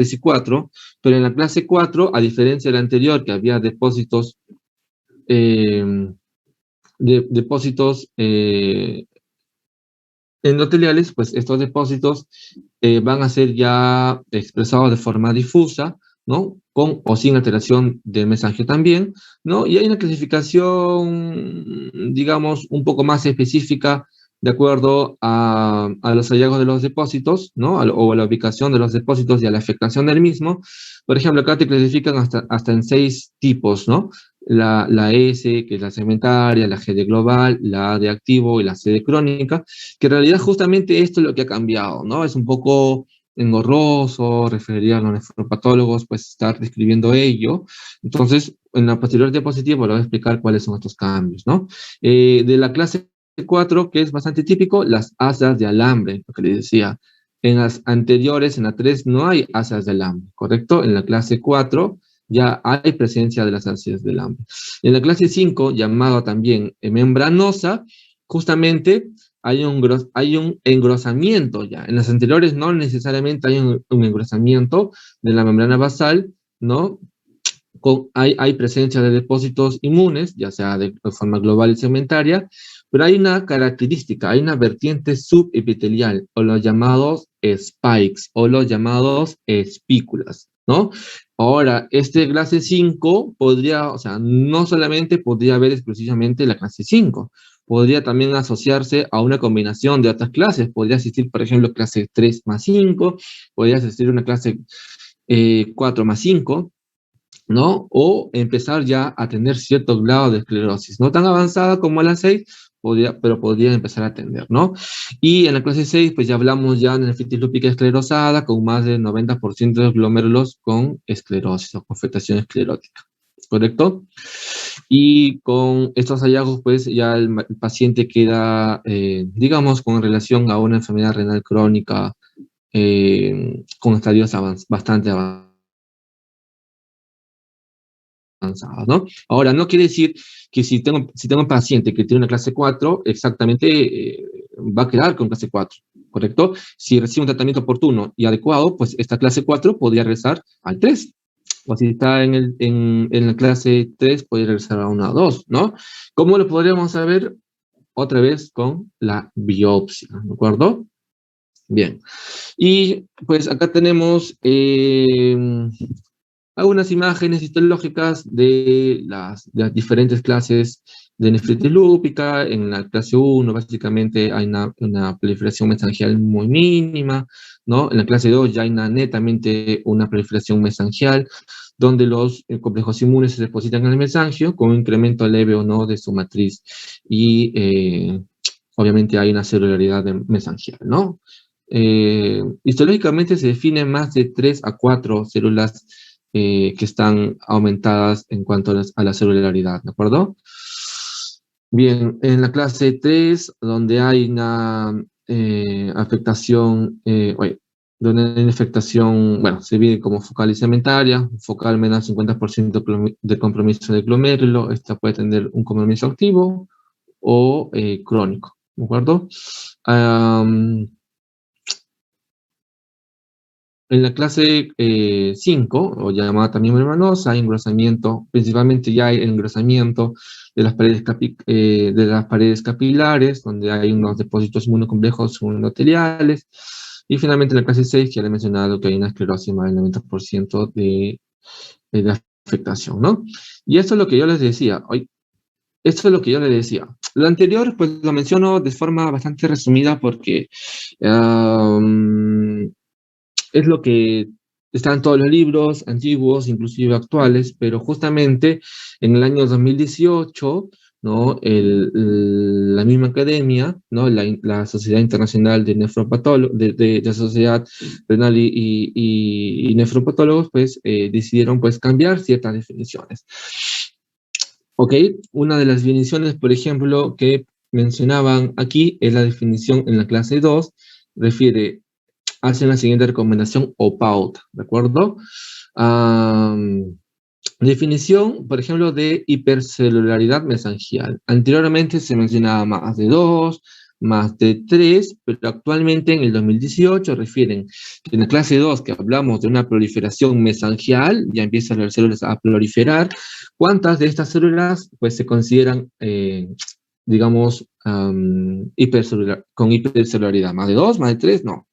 3 y 4, pero en la clase 4, a diferencia de la anterior, que había depósitos endoteliales, pues estos depósitos van a ser ya expresados de forma difusa, ¿no? Con o sin alteración del mensaje también, ¿no? Y hay una clasificación, digamos, un poco más específica de acuerdo a los hallazgos de los depósitos, ¿no? O a la ubicación de los depósitos y a la afectación del mismo. Por ejemplo, acá te clasifican hasta en 6 tipos, ¿no? La S, que es la segmentaria, la G de global, la A de activo y la C de crónica, que en realidad justamente esto es lo que ha cambiado, ¿no? Es un poco engorroso, referir a los nefropatólogos, pues estar describiendo ello. Entonces, en la posterior diapositiva voy a explicar cuáles son estos cambios, ¿no? De la clase 4, que es bastante típico, las asas de alambre, lo que les decía. En las anteriores, en la 3, no hay asas de alambre, ¿correcto? En la clase 4 ya hay presencia de las asas de alambre. En la clase 5, llamada también membranosa, justamente hay un engrosamiento ya. En las anteriores no necesariamente hay un engrosamiento de la membrana basal, ¿no? Hay presencia de depósitos inmunes, ya sea de forma global y segmentaria, pero hay una característica, hay una vertiente subepitelial, o los llamados spikes, o los llamados espículas, ¿no? Ahora, este clase 5 podría, o sea, no solamente podría haber exclusivamente la clase 5, podría también asociarse a una combinación de otras clases, podría existir, por ejemplo, clase 3 más 5, podría existir una clase 4 más 5, ¿no? O empezar ya a tener cierto grado de esclerosis, no tan avanzada como la 6, pero podría empezar a tener, ¿no? Y en la clase 6, pues ya hablamos ya de nefritis lúpica esclerosada, con más del 90% de glomérulos con esclerosis o con afectación esclerótica, ¿correcto? Y con estos hallazgos, pues ya el paciente queda, digamos, con relación a una enfermedad renal crónica con estadios bastante avanzados, ¿no? Ahora, no quiere decir que si tengo un paciente que tiene una clase 4, exactamente va a quedar con clase 4, ¿correcto? Si recibe un tratamiento oportuno y adecuado, pues esta clase 4 podría regresar al 3. O si está en la clase 3, podría regresar a 1 o 2, ¿no? ¿Cómo lo podríamos saber? Otra vez con la biopsia, ¿de acuerdo? Bien. Y pues acá tenemos algunas imágenes histológicas de las diferentes clases de nefritis lúpica. En la clase 1, básicamente, hay una proliferación mesangial muy mínima, ¿no? En la clase 2 ya hay netamente una proliferación mesangial, donde los complejos inmunes se depositan en el mesangio con un incremento leve o no de su matriz. Y obviamente hay una celularidad mesangial, ¿no? Histológicamente se definen más de 3 a 4 células que están aumentadas en cuanto a la celularidad, ¿de acuerdo? Bien, en la clase 3, donde hay una afectación, donde hay una afectación, bueno, se divide como focal y segmentaria, focal menos 50% de compromiso del glomérulo, esta puede tener un compromiso activo o crónico, ¿de acuerdo? En la clase 5, o llamada también membranosa, hay engrosamiento, principalmente ya hay engrosamiento de las paredes capilares, donde hay unos depósitos inmunocomplejos endoteliales. Y finalmente en la clase 6, que ya le he mencionado que hay una esclerosis más del 90% de la afectación, ¿no? Y esto es lo que yo les decía. Esto es lo que yo les decía. Lo anterior, pues lo menciono de forma bastante resumida porque es lo que está en todos los libros antiguos, inclusive actuales, pero justamente en el año 2018, ¿no? La misma academia, ¿no? La Sociedad Internacional de Nefropatólogos, de la Sociedad Renal y Nefropatólogos, pues decidieron pues cambiar ciertas definiciones. ¿Ok? Una de las definiciones, por ejemplo, que mencionaban aquí es la definición en la clase 2, refiere, hacen la siguiente recomendación o pauta, ¿de acuerdo? Definición, por ejemplo, de hipercelularidad mesangial. Anteriormente se mencionaba más de 2, más de 3, pero actualmente en el 2018 refieren que en la clase 2, que hablamos de una proliferación mesangial, ya empiezan las células a proliferar. ¿Cuántas de estas células pues se consideran, digamos, con hipercelularidad? ¿Más de 2, más de 3? No.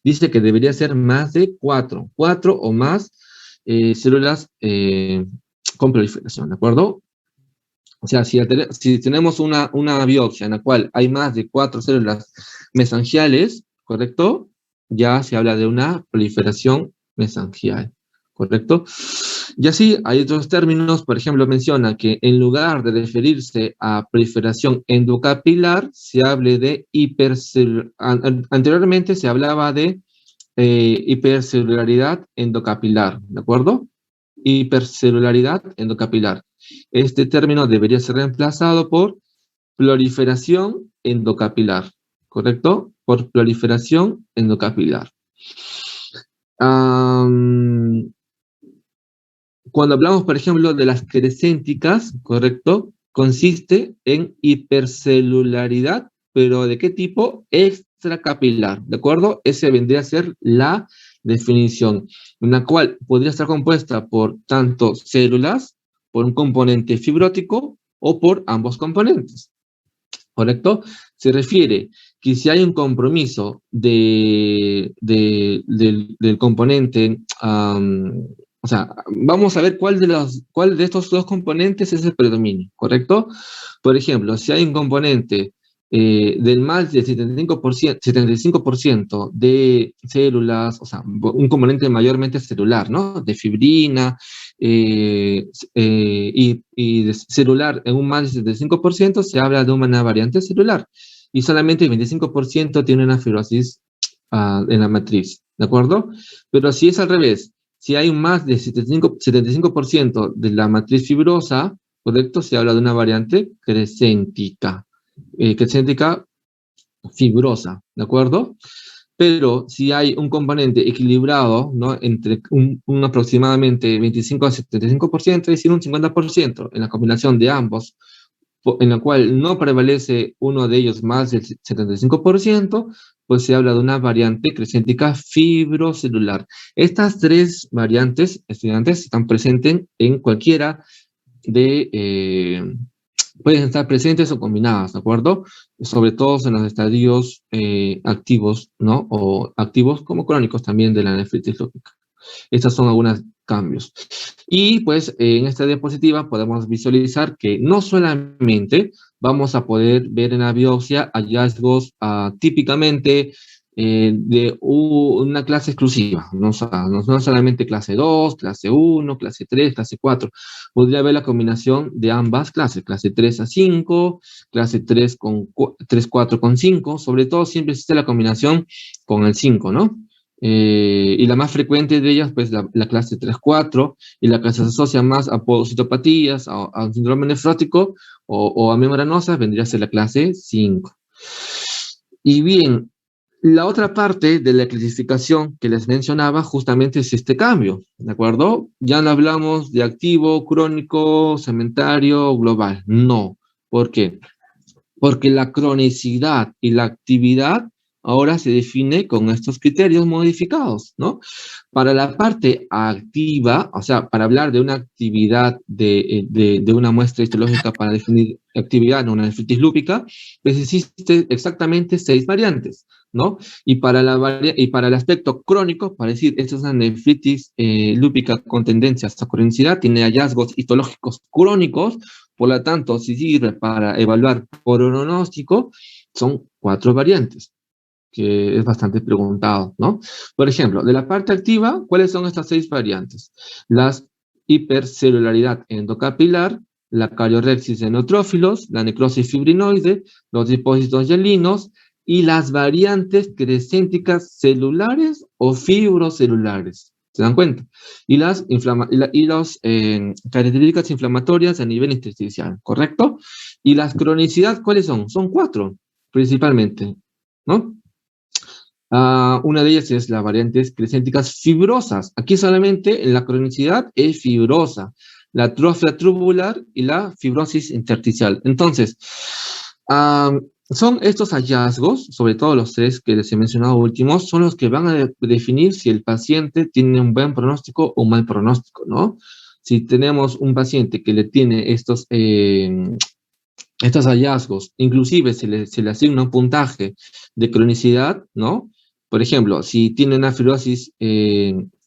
Dice que debería ser más de 4, 4 o más células con proliferación, ¿de acuerdo? O sea, si tenemos una biopsia en la cual hay más de 4 células mesangiales, ¿correcto? Ya se habla de una proliferación mesangial, ¿correcto? Y así hay otros términos, por ejemplo, menciona que en lugar de referirse a proliferación endocapilar, se hable de anteriormente se hablaba de hipercelularidad endocapilar, ¿de acuerdo? Hipercelularidad endocapilar. Este término debería ser reemplazado por proliferación endocapilar, ¿correcto? Por proliferación endocapilar. Cuando hablamos, por ejemplo, de las crescénticas, ¿correcto? Consiste en hipercelularidad, pero ¿de qué tipo? Extracapilar, ¿de acuerdo? Esa vendría a ser la definición, en la cual podría estar compuesta por tanto células, por un componente fibrótico o por ambos componentes, ¿correcto? Se refiere que si hay un compromiso del componente, o sea, vamos a ver cuál de estos dos componentes es el predominio, ¿correcto? Por ejemplo, si hay un componente del más del 75% de células, o sea, un componente mayormente celular, ¿no? De fibrina y de celular en un más del 75% se habla de una variante celular y solamente el 25% tiene una fibrosis en la matriz, ¿de acuerdo? Pero si es al revés, si hay un más del 75% de la matriz fibrosa, ¿correcto? Se habla de una variante crescéntica. Crescéntica fibrosa, ¿de acuerdo? Pero si hay un componente equilibrado, ¿no? Entre un aproximadamente 25 a 75%, es decir, un 50% en la combinación de ambos, en la cual no prevalece uno de ellos más del 75%, pues se habla de una variante crescéntica fibrocelular. Estas tres variantes, estudiantes, están presentes en cualquiera de... pueden estar presentes o combinadas, ¿de acuerdo? Sobre todo en los estadios activos, ¿no? O activos como crónicos también de la nefritis lúpica. Estos son algunos cambios. Y pues en esta diapositiva podemos visualizar que no solamente vamos a poder ver en la biopsia hallazgos típicamente de una clase exclusiva, no solamente clase 2, clase 1, clase 3, clase 4. Podría haber la combinación de ambas clases, clase 3 a 5, clase 3, 4 con 5, sobre todo siempre existe la combinación con el 5, ¿no? Y la más frecuente de ellas, pues la clase 3-4, y la que se asocia más a podocitopatías, a un síndrome nefrótico o a membranosas, vendría a ser la clase 5. Y bien, la otra parte de la clasificación que les mencionaba justamente es este cambio, ¿de acuerdo? Ya no hablamos de activo, crónico, segmentario, global. No. ¿Por qué? Porque la cronicidad y la actividad ahora se define con estos criterios modificados, ¿no? Para la parte activa, o sea, para hablar de una actividad de una muestra histológica para definir actividad en una nefritis lúpica, pues existe exactamente 6 variantes, ¿no? Y para el aspecto crónico, para decir, esta es una nefritis lúpica con tendencia a cronicidad, tiene hallazgos histológicos crónicos, por lo tanto, si sirve para evaluar por pronóstico, son 4 variantes, que es bastante preguntado, ¿no? Por ejemplo, de la parte activa, ¿cuáles son estas 6 variantes? Las hipercelularidad endocapilar, la cariorexis de neutrófilos, la necrosis fibrinoide, los depósitos hialinos y las variantes crescénticas celulares o fibrocelulares. ¿Se dan cuenta? Y las características inflamatorias a nivel intersticial, ¿correcto? Y las cronicidad, ¿cuáles son? Son 4, principalmente, ¿no? Una de ellas es las variantes crescénticas fibrosas. Aquí solamente la cronicidad es fibrosa, la atrofia tubular y la fibrosis intersticial. Entonces, Son estos hallazgos, sobre todo los tres que les he mencionado últimos, son los que van a definir si el paciente tiene un buen pronóstico o un mal pronóstico, ¿no? Si tenemos un paciente que le tiene estos hallazgos, inclusive se le asigna un puntaje de cronicidad, ¿no? Por ejemplo, si tiene una fibrosis,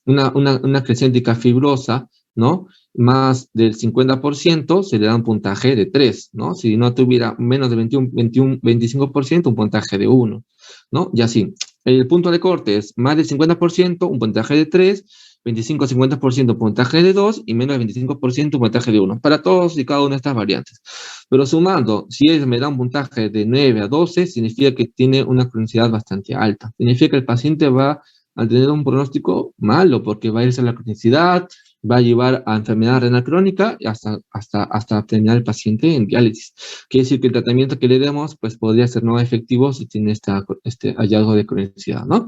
una crescéntica fibrosa, ¿no? Más del 50%, se le da un puntaje de 3, ¿no? Si no tuviera menos de 25%, un puntaje de 1, ¿no? Y así. El punto de corte es más del 50%, un puntaje de 3, 25-50%, un puntaje de 2 y menos del 25%, un puntaje de 1. Para todos y cada una de estas variantes. Pero sumando, si él me da un puntaje de 9 a 12, significa que tiene una cronicidad bastante alta. Significa que el paciente va a tener un pronóstico malo porque va a irse a la cronicidad, va a llevar a enfermedad renal crónica y hasta terminar el paciente en diálisis. Quiere decir que el tratamiento que le demos pues, podría ser no efectivo si tiene este hallazgo de cronicidad, ¿no?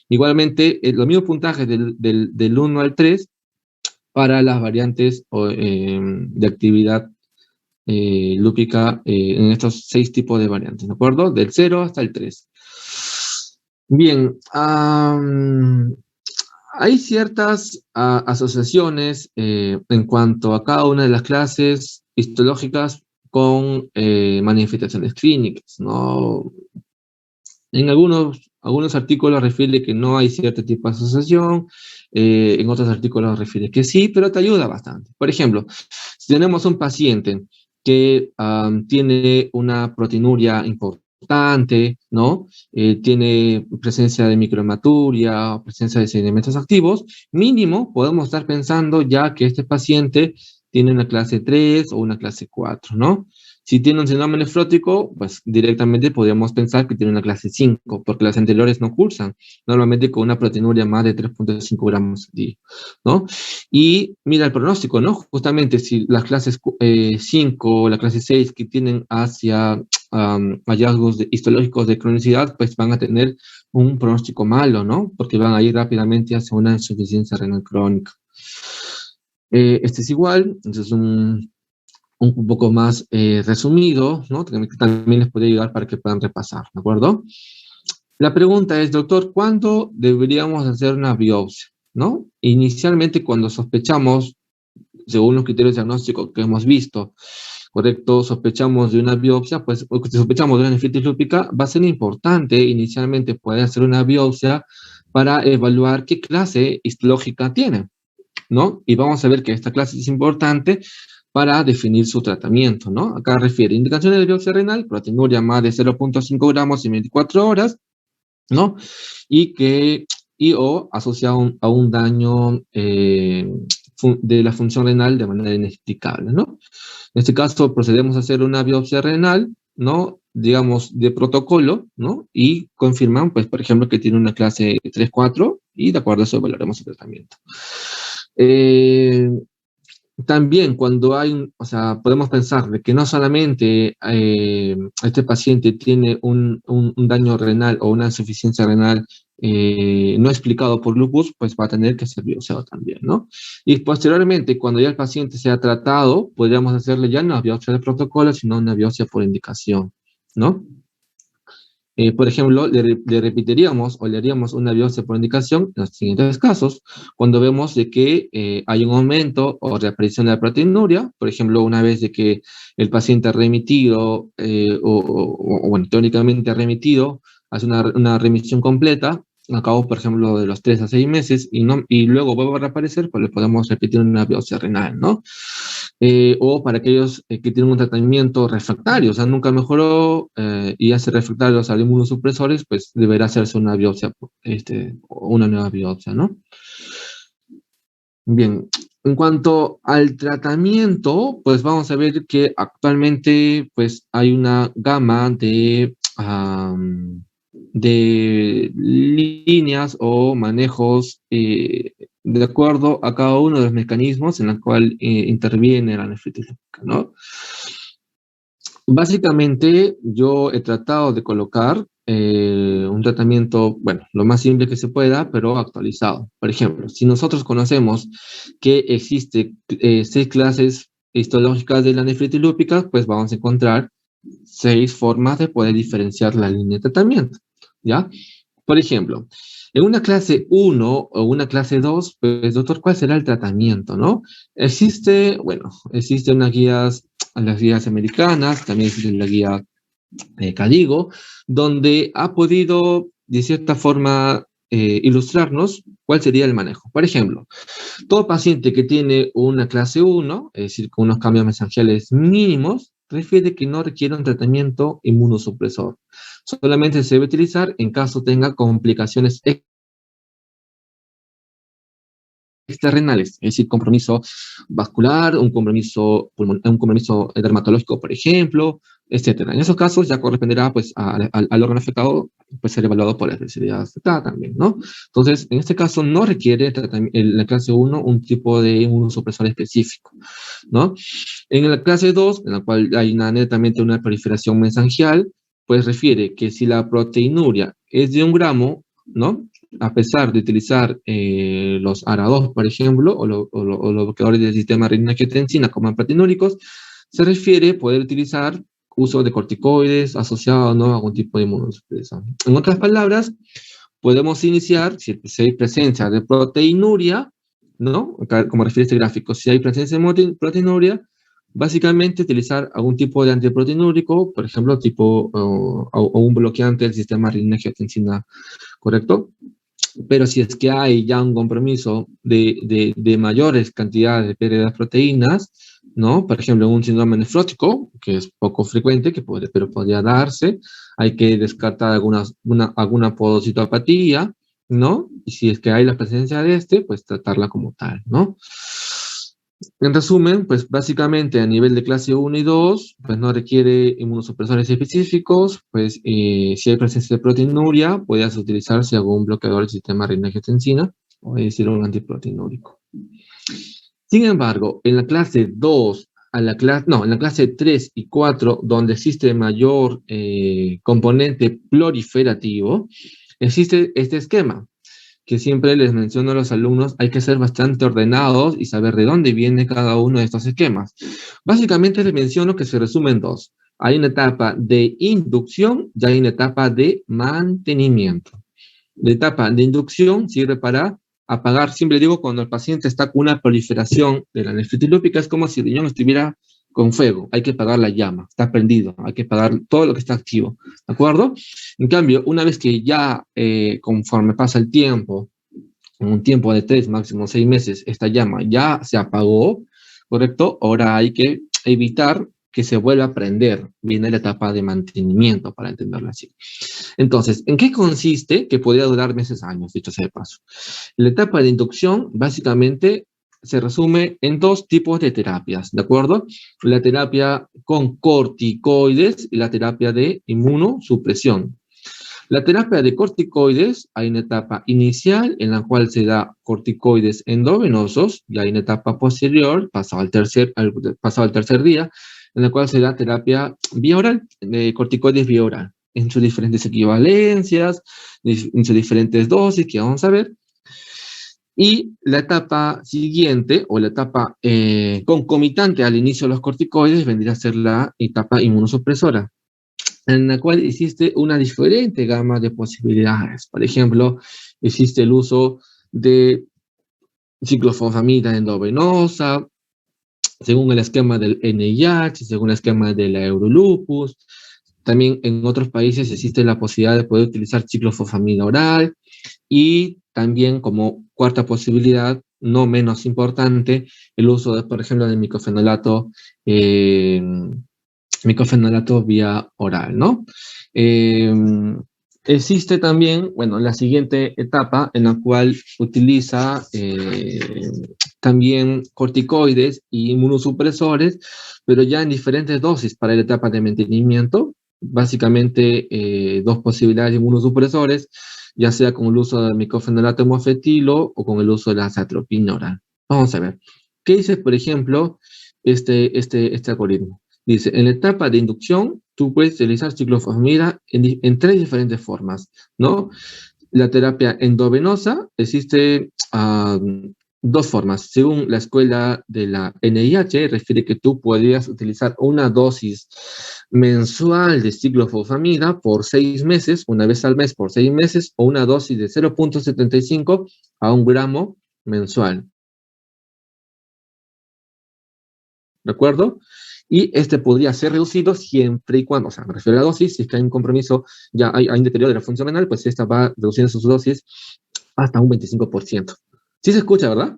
Igualmente, los mismos puntajes del 1 al 3 para las variantes de actividad lúpica en estos 6 tipos de variantes, ¿de acuerdo? Del 0 hasta el 3. Bien, hay ciertas asociaciones en cuanto a cada una de las clases histológicas con manifestaciones clínicas, ¿no? En algunos artículos refiere que no hay cierto tipo de asociación, en otros artículos refiere que sí, pero te ayuda bastante. Por ejemplo, si tenemos un paciente que tiene una proteinuria importante, ¿no? Tiene presencia de microhematuria, presencia de sedimentos activos, mínimo podemos estar pensando ya que este paciente tiene una clase 3 o una clase 4, ¿no? Si tiene un síndrome nefrótico, pues directamente podríamos pensar que tiene una clase 5, porque las anteriores no cursan, normalmente con una proteinuria más de 3.5 gramos al día, ¿no? Y mira el pronóstico, ¿no? Justamente si las clases 5 o la clase 6 que tienen hacia hallazgos histológicos de cronicidad, pues van a tener un pronóstico malo, ¿no? Porque van a ir rápidamente hacia una insuficiencia renal crónica. Este es igual, entonces un poco más resumido, ¿no? Que también les puede ayudar para que puedan repasar, ¿de acuerdo? La pregunta es, doctor, ¿cuándo deberíamos hacer una biopsia? ¿No? Inicialmente cuando sospechamos, según los criterios diagnósticos que hemos visto, correcto, sospechamos de una biopsia, pues, o que sospechamos de una nefritis lúpica, va a ser importante inicialmente poder hacer una biopsia para evaluar qué clase histológica tiene, ¿no? Y vamos a ver que esta clase es importante para definir su tratamiento, ¿no? Acá refiere indicaciones de biopsia renal, proteinuria más de 0.5 gramos en 24 horas, ¿no? O asociado a un daño de la función renal de manera inexplicable, ¿no? En este caso procedemos a hacer una biopsia renal, ¿no? Digamos, de protocolo, ¿no? Y confirman, pues, por ejemplo, que tiene una clase 3-4 y de acuerdo a eso evaluaremos el tratamiento. También cuando o sea, podemos pensar de que no solamente este paciente tiene un daño renal o una insuficiencia renal no explicado por lupus, pues va a tener que ser biopsiado también, ¿no? Y posteriormente, cuando ya el paciente sea tratado, podríamos hacerle ya no una biopsia de protocolo, sino una biopsia por indicación, ¿no? Por ejemplo, le repetiríamos o le haríamos una biopsia por indicación en los siguientes casos, cuando vemos de que hay un aumento o reaparición de la proteinuria, por ejemplo, una vez de que el paciente ha remitido, bueno, teóricamente ha remitido, hace una remisión completa, a cabo, por ejemplo, de los 3 a 6 meses, y luego vuelve a reaparecer, pues le podemos repetir una biopsia renal, ¿no? O para aquellos que tienen un tratamiento refractario, o sea, nunca mejoró y hace refractario a los inmunosupresores, pues deberá hacerse una biopsia, una nueva biopsia, ¿no? Bien, en cuanto al tratamiento, pues vamos a ver que actualmente pues hay una gama de líneas o manejos de acuerdo a cada uno de los mecanismos en los cuales interviene la nefritis lúpica, ¿no? Básicamente, yo he tratado de colocar un tratamiento, bueno, lo más simple que se pueda, pero actualizado. Por ejemplo, si nosotros conocemos que existe 6 clases histológicas de la nefritis lúpica, pues vamos a encontrar 6 formas de poder diferenciar la línea de tratamiento, ¿ya? Por ejemplo, en una clase 1 o una clase 2, pues, doctor, ¿cuál será el tratamiento, no? Existen las guías americanas, también existe la guía Cadigo, donde ha podido, de cierta forma, ilustrarnos cuál sería el manejo. Por ejemplo, todo paciente que tiene una clase 1, es decir, con unos cambios mesangiales mínimos, refiere que no requiere un tratamiento inmunosupresor. Solamente se debe utilizar en caso tenga complicaciones extrarrenales, es decir, compromiso vascular, un compromiso dermatológico, por ejemplo, etcétera. En esos casos ya corresponderá pues al órgano afectado pues ser evaluado por la especialidad afectada también, ¿no? Entonces, en este caso no requiere en la clase 1 un tipo de inmunosupresor específico, ¿no? En la clase 2, en la cual hay netamente una proliferación mesangial, pues refiere que si la proteinuria es de 1 gramo, ¿no? A pesar de utilizar los ARA2, por ejemplo, o los bloqueadores del sistema renina-angiotensina como antiproteínuricos, se refiere poder utilizar uso de corticoides asociado, ¿no?, a algún tipo de inmunosupresor. En otras palabras, podemos iniciar, si hay presencia de proteinuria, ¿no?, como refiere este gráfico, si hay presencia de proteinuria, básicamente utilizar algún tipo de antiproteinúrico, por ejemplo, o un bloqueante del sistema renina-angiotensina, ¿correcto? Pero si es que hay ya un compromiso de mayores cantidades de pérdida de proteínas, ¿no? Por ejemplo, un síndrome nefrótico, que es poco frecuente, pero podría darse, hay que descartar alguna podocitopatía, ¿no? Y si es que hay la presencia de pues tratarla como tal, ¿no? En resumen, pues básicamente a nivel de clase 1 y 2, pues no requiere inmunosupresores específicos, pues si hay presencia de proteinuria, puede utilizarse algún bloqueador del sistema renina-angiotensina, o es decir, un antiproteinúrico. Sin embargo, en la clase 2, en la clase 3 y 4, donde existe mayor componente proliferativo, existe este esquema que siempre les menciono a los alumnos, hay que ser bastante ordenados y saber de dónde viene cada uno de estos esquemas. Básicamente les menciono que se resumen en 2. Hay una etapa de inducción y hay una etapa de mantenimiento. La etapa de inducción sirve para apagar, siempre digo, cuando el paciente está con una proliferación de la nefritis lúpica, es como si el riñón estuviera con fuego, hay que apagar la llama, está prendido, hay que apagar todo lo que está activo, ¿de acuerdo? En cambio, una vez que ya, conforme pasa el tiempo, en un tiempo de 3, máximo 6 meses, esta llama ya se apagó, ¿correcto? Ahora hay que evitar que se vuelva a prender. Viene la etapa de mantenimiento, para entenderlo así. Entonces, ¿en qué consiste? Que podría durar meses, años, dicho sea de paso. La etapa de inducción, básicamente, se resume en 2 tipos de terapias, ¿de acuerdo? La terapia con corticoides y la terapia de inmunosupresión. La terapia de corticoides, hay una etapa inicial en la cual se da corticoides endovenosos y hay una etapa posterior, pasado al tercer día, en la cual se da terapia vía oral, de corticoides vía oral, en sus diferentes equivalencias, en sus diferentes dosis que vamos a ver. Y la etapa siguiente, o la etapa concomitante al inicio de los corticoides, vendría a ser la etapa inmunosupresora, en la cual existe una diferente gama de posibilidades. Por ejemplo, existe el uso de ciclofosfamida endovenosa, según el esquema del NIH, según el esquema de la Eurolupus. También en otros países existe la posibilidad de poder utilizar ciclofosfamida oral, y también como cuarta posibilidad, no menos importante, el uso, por ejemplo, del micofenolato vía oral, ¿no? Existe también, bueno, la siguiente etapa en la cual utiliza también corticoides y inmunosupresores, pero ya en diferentes dosis para la etapa de mantenimiento. Básicamente, 2 posibilidades de inmunosupresores, ya sea con el uso del micofenolato homofetilo o con el uso de la azatropina oral. Vamos a ver. ¿Qué dice, por ejemplo, este algoritmo? Dice, en la etapa de inducción, tú puedes utilizar ciclofosfamida en 3 diferentes formas, ¿no? La terapia endovenosa, existe dos formas. Según la escuela de la NIH, refiere que tú podrías utilizar una dosis mensual de ciclofosfamida por 6 meses, una vez al mes por 6 meses, o una dosis de 0,75 a 1 gramo mensual. ¿De acuerdo? Y este podría ser reducido siempre y cuando, o sea, me refiero a la dosis, si es que hay un compromiso, ya hay un deterioro de la función renal, pues esta va reduciendo sus dosis hasta un 25%. Sí se escucha, ¿verdad?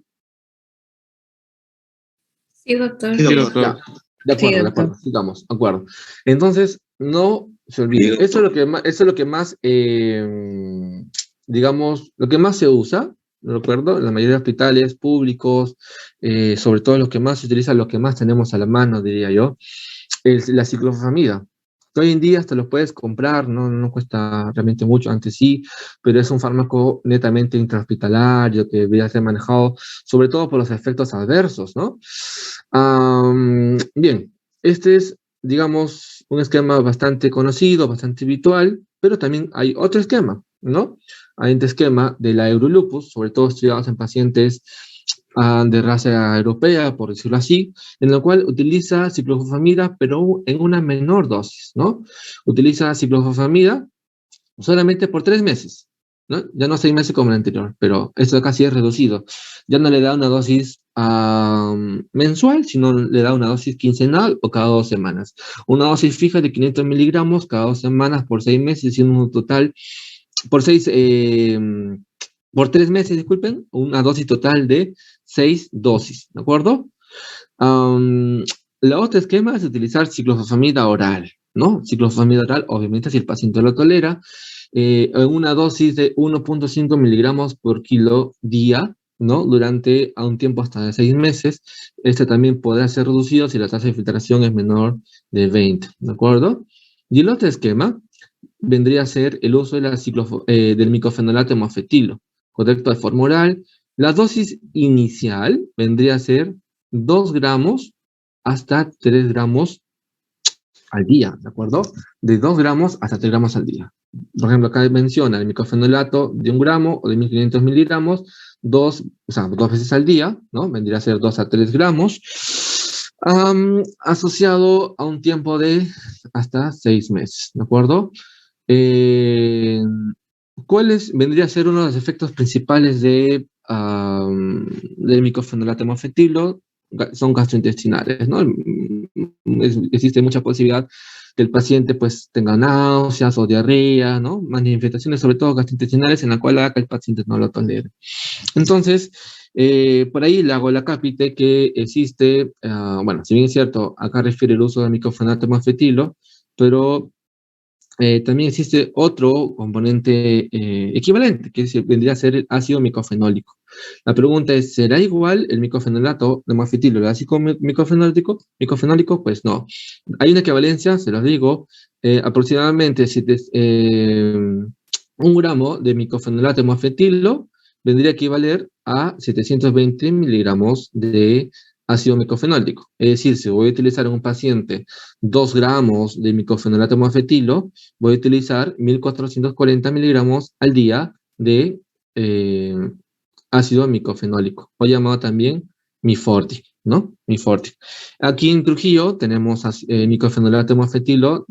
Sí, doctor. Sí, doctor. Ya, de acuerdo, Sí, de acuerdo, doctor. sigamos, de acuerdo. Entonces, no se olvide, Sí, eso es lo que más, digamos, lo que más se usa, ¿de acuerdo? En la mayoría de hospitales públicos, sobre todo los que más se utilizan, los que más tenemos a la mano, diría yo, es la ciclofosfamida. Hoy en día hasta lo puedes comprar, no cuesta realmente mucho, antes sí, pero es un fármaco netamente intrahospitalario que debería ser manejado sobre todo por los efectos adversos, ¿no? Bien, este es, digamos, un esquema bastante conocido, bastante habitual, pero también hay otro esquema, ¿no? Hay un esquema de la Eurolupus, sobre todo estudiados en pacientes de raza europea, por decirlo así, en el cual utiliza ciclofosfamida, pero en una menor dosis, ¿no? Utiliza ciclofosfamida solamente por 3 meses, ¿no? Ya no 6 meses como el anterior, pero esto casi es reducido. Ya no le da una dosis mensual, sino le da una dosis quincenal o cada 2 semanas. Una dosis fija de 500 miligramos cada 2 semanas por 6 meses, siendo un total, por por 3 meses, disculpen, una dosis total de 6 dosis, ¿de acuerdo? Um, la otra esquema es utilizar ciclofosfamida oral, ¿no? Ciclofosfamida oral, obviamente, si el paciente lo tolera, en una dosis de 1,5 miligramos por kilo día, ¿no? Durante a un tiempo hasta de 6 meses. Este también podrá ser reducido si la tasa de filtración es menor de 20, ¿de acuerdo? Y el otro esquema vendría a ser el uso de del micofenolato hemofetilo, correcto, de forma oral. La dosis inicial vendría a ser 2 gramos hasta 3 gramos al día, ¿de acuerdo? De 2 gramos hasta 3 gramos al día. Por ejemplo, acá menciona el micofenolato de 1 gramo o de 1500 miligramos, o sea, 2 veces al día, ¿no? Vendría a ser 2 a 3 gramos, asociado a un tiempo de hasta 6 meses, ¿de acuerdo? Eh, ¿Cuáles vendría a ser uno de los efectos principales del micofenolato hemofetilo? Son gastrointestinales, ¿no? Existe mucha posibilidad que el paciente pues tenga náuseas o diarrea, ¿no? Manifestaciones sobre todo gastrointestinales en la cual haga que el paciente no lo tolere. Entonces, por ahí le hago la cápite que existe, bueno, si bien es cierto, acá refiere el uso del micofenolato hemofetilo, pero también existe otro componente equivalente, que vendría a ser el ácido micofenólico. La pregunta es, ¿será igual el micofenolato de hemofetilo, el ácido micofenólico? Pues no. Hay una equivalencia, se los digo, aproximadamente 1 gramo de micofenolato de hemofetilo vendría a equivaler a 720 miligramos de ácido micofenólico. Es decir, si voy a utilizar en un paciente 2 gramos de micofenolato hemofetilo, voy a utilizar 1440 miligramos al día de ácido micofenólico, o llamado también Mifortic, ¿no? Mifortic. Aquí en Trujillo tenemos micofenolato hemofetilo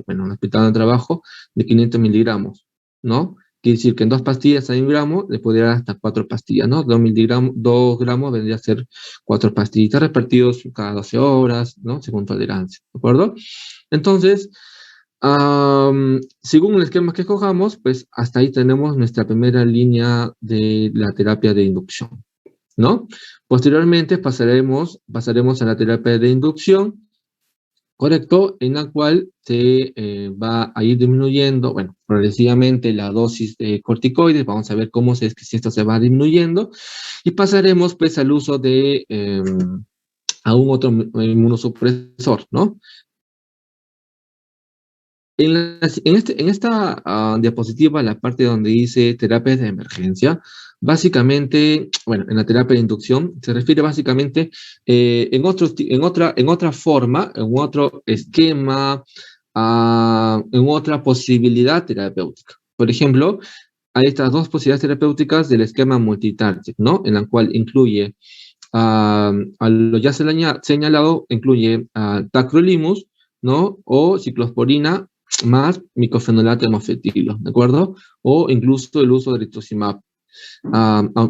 bueno, un hospital de trabajo de 500 miligramos, ¿no? Quiere decir que en 2 pastillas hay 1 gramo, le podría dar hasta 4 pastillas, ¿no? 2 gramos vendría a ser 4 pastillitas repartidos cada 12 horas, ¿no? Según tolerancia, ¿de acuerdo? Entonces, según el esquema que escojamos, pues hasta ahí tenemos nuestra primera línea de la terapia de inducción, ¿no? Posteriormente pasaremos a la terapia de inducción, correcto, en la cual se va a ir disminuyendo, bueno, progresivamente la dosis de corticoides, vamos a ver cómo si esto se va disminuyendo, y pasaremos pues al uso de a un otro inmunosupresor, ¿no? En esta diapositiva, la parte donde dice terapias de emergencia, básicamente, bueno, en la terapia de inducción se refiere básicamente en otra forma, en otro esquema, en otra posibilidad terapéutica. Por ejemplo, hay estas dos posibilidades terapéuticas del esquema multitarget, ¿no? En la cual incluye, a lo ya señalado, incluye tacrolimus, ¿no? O ciclosporina más micofenolato hemofetilo, ¿de acuerdo? O incluso el uso de rituximab.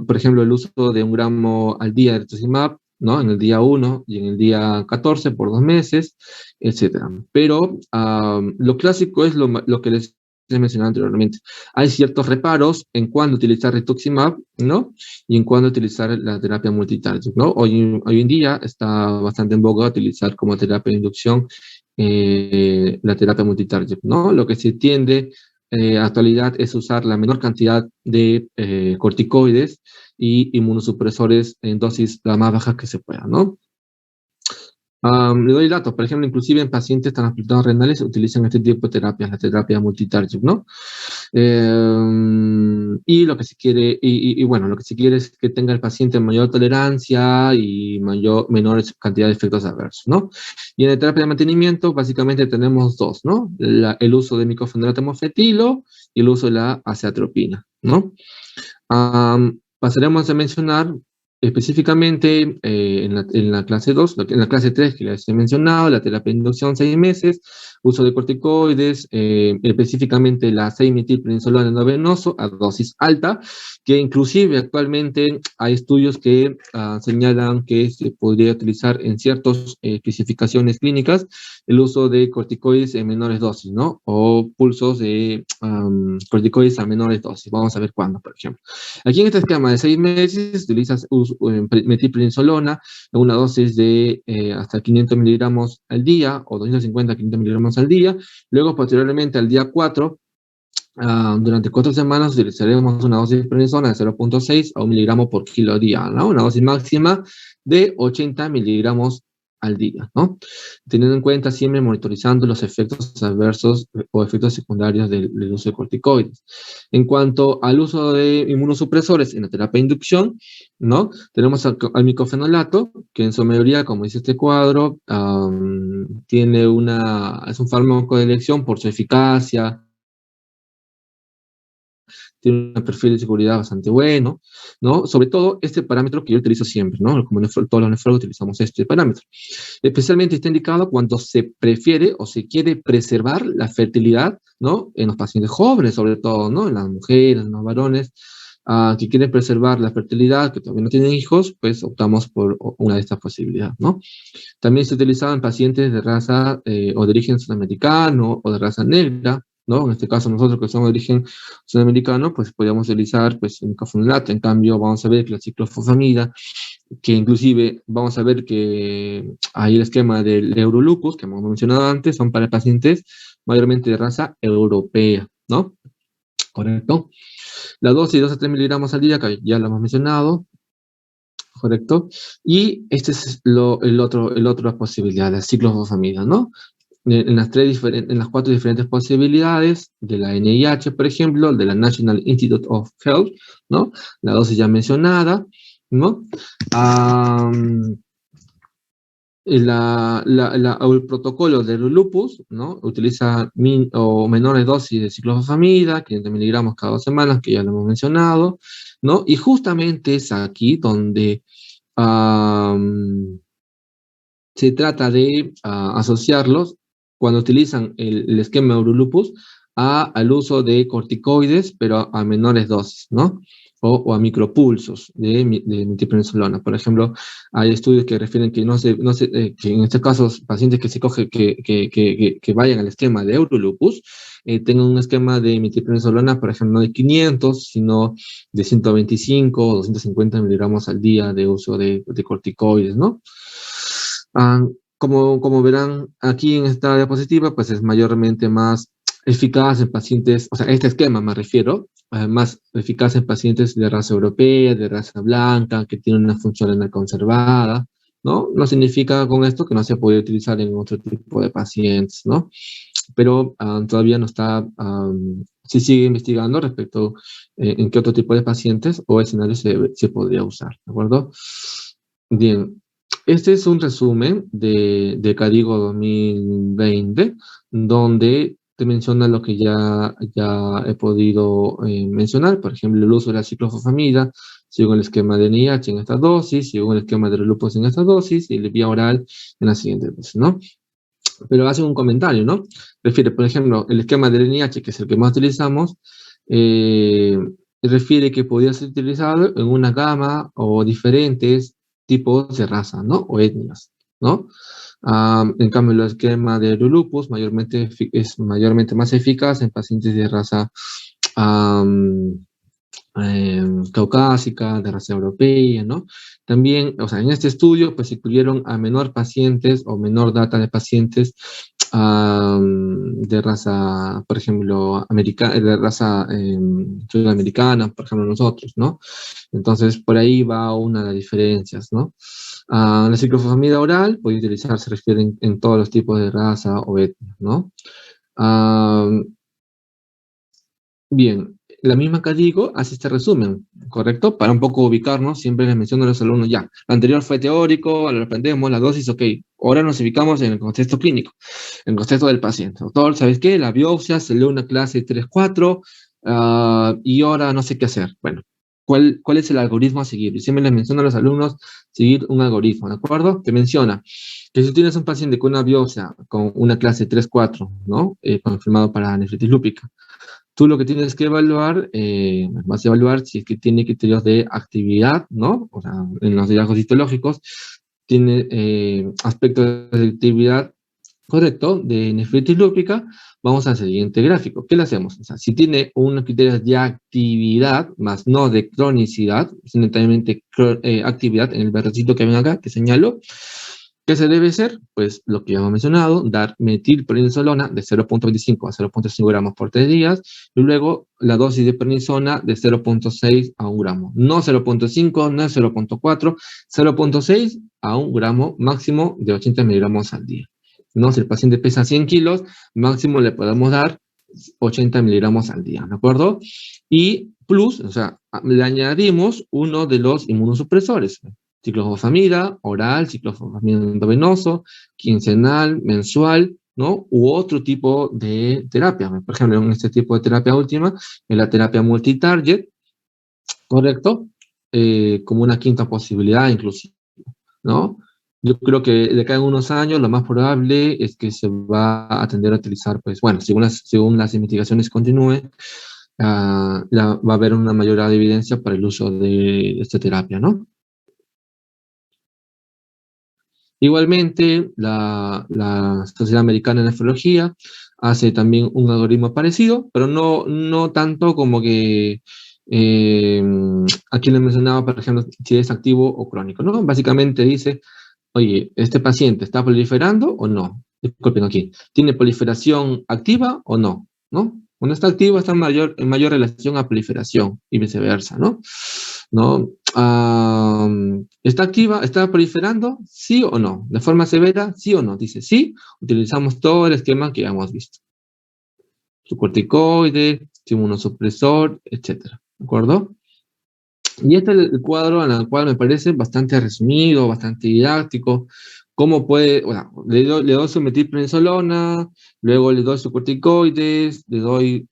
Por ejemplo, el uso de 1 gramo al día de rituximab, ¿no? En el día 1 y en el día 14 por 2 meses, etcétera. Pero lo clásico es lo que les he mencionado anteriormente. Hay ciertos reparos en cuándo utilizar rituximab, ¿no? Y en cuándo utilizar la terapia multitarget, ¿no? Hoy en día está bastante en boga utilizar como terapia de inducción la terapia multitarget, ¿no? Lo que se tiende actualidad es usar la menor cantidad de corticoides y inmunosupresores en dosis la más baja que se pueda, ¿no? Le doy datos, por ejemplo, inclusive en pacientes transplantados renales utilizan este tipo de terapias, la terapia multitarget, ¿no? Y lo que se quiere, bueno, lo que se quiere es que tenga el paciente mayor tolerancia y menor cantidad de efectos adversos, ¿no? Y en la terapia de mantenimiento, básicamente tenemos dos, ¿no? El uso de micofenolato hemofetilo y el uso de la azeatropina, ¿no? Pasaremos a mencionar específicamente en la clase 2, en la clase 3 que les he mencionado, la terapia de inducción 6 meses, uso de corticoides, específicamente la 6-metilprednisolona endovenoso a dosis alta, que inclusive actualmente hay estudios que señalan que se podría utilizar en ciertas clasificaciones clínicas el uso de corticoides en menores dosis, ¿no? O pulsos de corticoides a menores dosis. Vamos a ver cuándo, por ejemplo. Aquí en este esquema de 6 meses utilizas metilprednisolona en una dosis de hasta 500 miligramos al día o 250 a 500 miligramos al día. Luego, posteriormente, al día 4, durante 4 semanas utilizaremos una dosis de prednisona de 0.6 a 1 miligramo por kilo día, ¿no? Una dosis máxima de 80 miligramos al día, ¿no? Teniendo en cuenta siempre monitorizando los efectos adversos o efectos secundarios del uso de corticoides. En cuanto al uso de inmunosupresores en la terapia de inducción, ¿no? Tenemos al micofenolato, que en su mayoría, como dice este cuadro, es un fármaco de elección por su eficacia, tiene un perfil de seguridad bastante bueno, ¿no? Sobre todo este parámetro que yo utilizo siempre, ¿no? Como todos los nefrólogos utilizamos este parámetro. Especialmente está indicado cuando se prefiere o se quiere preservar la fertilidad, ¿no? En los pacientes jóvenes, sobre todo, ¿no? En las mujeres, en los varones, que quieren preservar la fertilidad, que todavía no tienen hijos, pues optamos por una de estas posibilidades, ¿no? También se utilizaba en pacientes de raza o de origen sudamericano o de raza negra, ¿no? En este caso nosotros que somos de origen sudamericano, pues podríamos utilizar pues el micofenolato. En cambio, vamos a ver que la ciclofosfamida, que inclusive vamos a ver que hay el esquema del Eurolupus, que hemos mencionado antes, son para pacientes mayormente de raza europea, ¿no? Correcto. La dosis de 2 a 3 miligramos al día, que ya lo hemos mencionado, correcto. Y este es el otro posibilidad, la ciclofosfamida, ¿no? En las 4 diferentes posibilidades de la NIH, por ejemplo, de la National Institute of Health, ¿no? La dosis ya mencionada, ¿no? El protocolo del lupus, ¿no? Utiliza o menores dosis de ciclofosfamida, 500 miligramos cada 2 semanas, que ya lo hemos mencionado, ¿no? Y justamente es aquí donde se trata de asociarlos cuando utilizan el esquema Eurolupus al uso de corticoides, pero a menores dosis, ¿no? O a micropulsos de metilprednisolona. Por ejemplo, hay estudios que refieren que que en este caso pacientes que vayan al esquema de Eurolupus tengan un esquema de metilprednisolona, por ejemplo, no de 500, sino de 125 o 250 miligramos al día de uso de corticoides, ¿no? Como verán aquí en esta diapositiva, pues es mayormente más eficaz en pacientes, o sea, este esquema me refiero, más eficaz en pacientes de raza europea, de raza blanca, que tienen una función renal conservada, ¿no? No significa con esto que no se puede utilizar en otro tipo de pacientes, ¿no? Pero todavía no está, se sigue investigando respecto en qué otro tipo de pacientes o escenarios se podría usar, ¿de acuerdo? Bien, este es un resumen de Cadigo 2020, donde te menciona lo que ya he podido mencionar, por ejemplo, el uso de la ciclofosfamida, según el esquema de NIH en esta dosis, según el esquema de relupus en esta dosis, y la vía oral en la siguiente dosis, ¿no? Pero hace un comentario, ¿no? Refiere, por ejemplo, el esquema del NIH, que es el que más utilizamos, refiere que podría ser utilizado en una gama o diferentes tipos de raza, ¿no? O etnias, ¿no? En cambio, el esquema de lupus es mayormente más eficaz en pacientes de raza caucásica, de raza europea, ¿no? También, o sea, en este estudio, pues incluyeron a menor pacientes o menor data de pacientes de raza, por ejemplo, de raza sudamericana, por ejemplo, nosotros, ¿no? Entonces, por ahí va una de las diferencias, ¿no? La ciclofosfamida oral puede utilizarse, se refiere en todos los tipos de raza o etnia, ¿no? Bien, la misma que digo hace este resumen, ¿correcto? Para un poco ubicarnos, siempre les menciono a los alumnos ya. Lo anterior fue teórico, lo aprendemos, la dosis, ok. Ahora nos ubicamos en el contexto clínico, en el contexto del paciente. Doctor, ¿sabes qué? La biopsia, se lee una clase 3-4 y ahora no sé qué hacer. Bueno, ¿cuál es el algoritmo a seguir? Y siempre les menciono a los alumnos seguir un algoritmo, ¿de acuerdo? Te menciona que si tienes un paciente con una biopsia, con una clase 3-4, ¿no? Confirmado para nefritis lúpica, tú lo que tienes que evaluar, vas a evaluar si es que tiene criterios de actividad, ¿no? O sea, en los hallazgos histológicos, tiene aspectos de actividad correcto de nefritis lúpica. Vamos al siguiente gráfico. ¿Qué le hacemos? O sea, si tiene unos criterios de actividad, más no de cronicidad, es netamente actividad en el verdecito que ven acá, que señalo, ¿qué se debe hacer? Pues lo que ya hemos mencionado, dar metilprednisolona de 0.25 a 0.5 gramos por 3 días, y luego la dosis de prednisona de 0.6 a 1 gramo. No 0.5, no 0.4, 0.6 a 1 gramo máximo de 80 miligramos al día. ¿No? Si el paciente pesa 100 kilos, máximo le podemos dar 80 miligramos al día, ¿de acuerdo? Y plus, o sea, le añadimos uno de los inmunosupresores, ciclofosfamida oral, ciclofosfamida endovenoso, quincenal, mensual, ¿no? U otro tipo de terapia. Por ejemplo, en este tipo de terapia última, en la terapia multitarget, ¿correcto? Como una quinta posibilidad inclusive, ¿no? Yo creo que de acá en unos años lo más probable es que se va a tender a utilizar, pues bueno, según las investigaciones continúen, va a haber una mayor evidencia para el uso de esta terapia, ¿no? Igualmente, la Sociedad Americana de Nefrología hace también un algoritmo parecido, pero no tanto como que aquí le mencionaba, por ejemplo, si es activo o crónico, ¿no? Básicamente dice, oye, ¿este paciente está proliferando o no? Disculpen aquí, ¿tiene proliferación activa o no? ¿No? Cuando está activo está en mayor relación a proliferación y viceversa, ¿no? ¿No? ¿Está activa? ¿Está proliferando? ¿Sí o no? ¿De forma severa? ¿Sí o no? Dice sí, utilizamos todo el esquema que ya hemos visto. Su corticoide, su inmunosupresor, etcétera. ¿De acuerdo? Y este es el cuadro en el cual me parece bastante resumido, bastante didáctico. ¿Cómo puede? Bueno, le doy su metilprednisolona, luego le doy su corticoides, le doy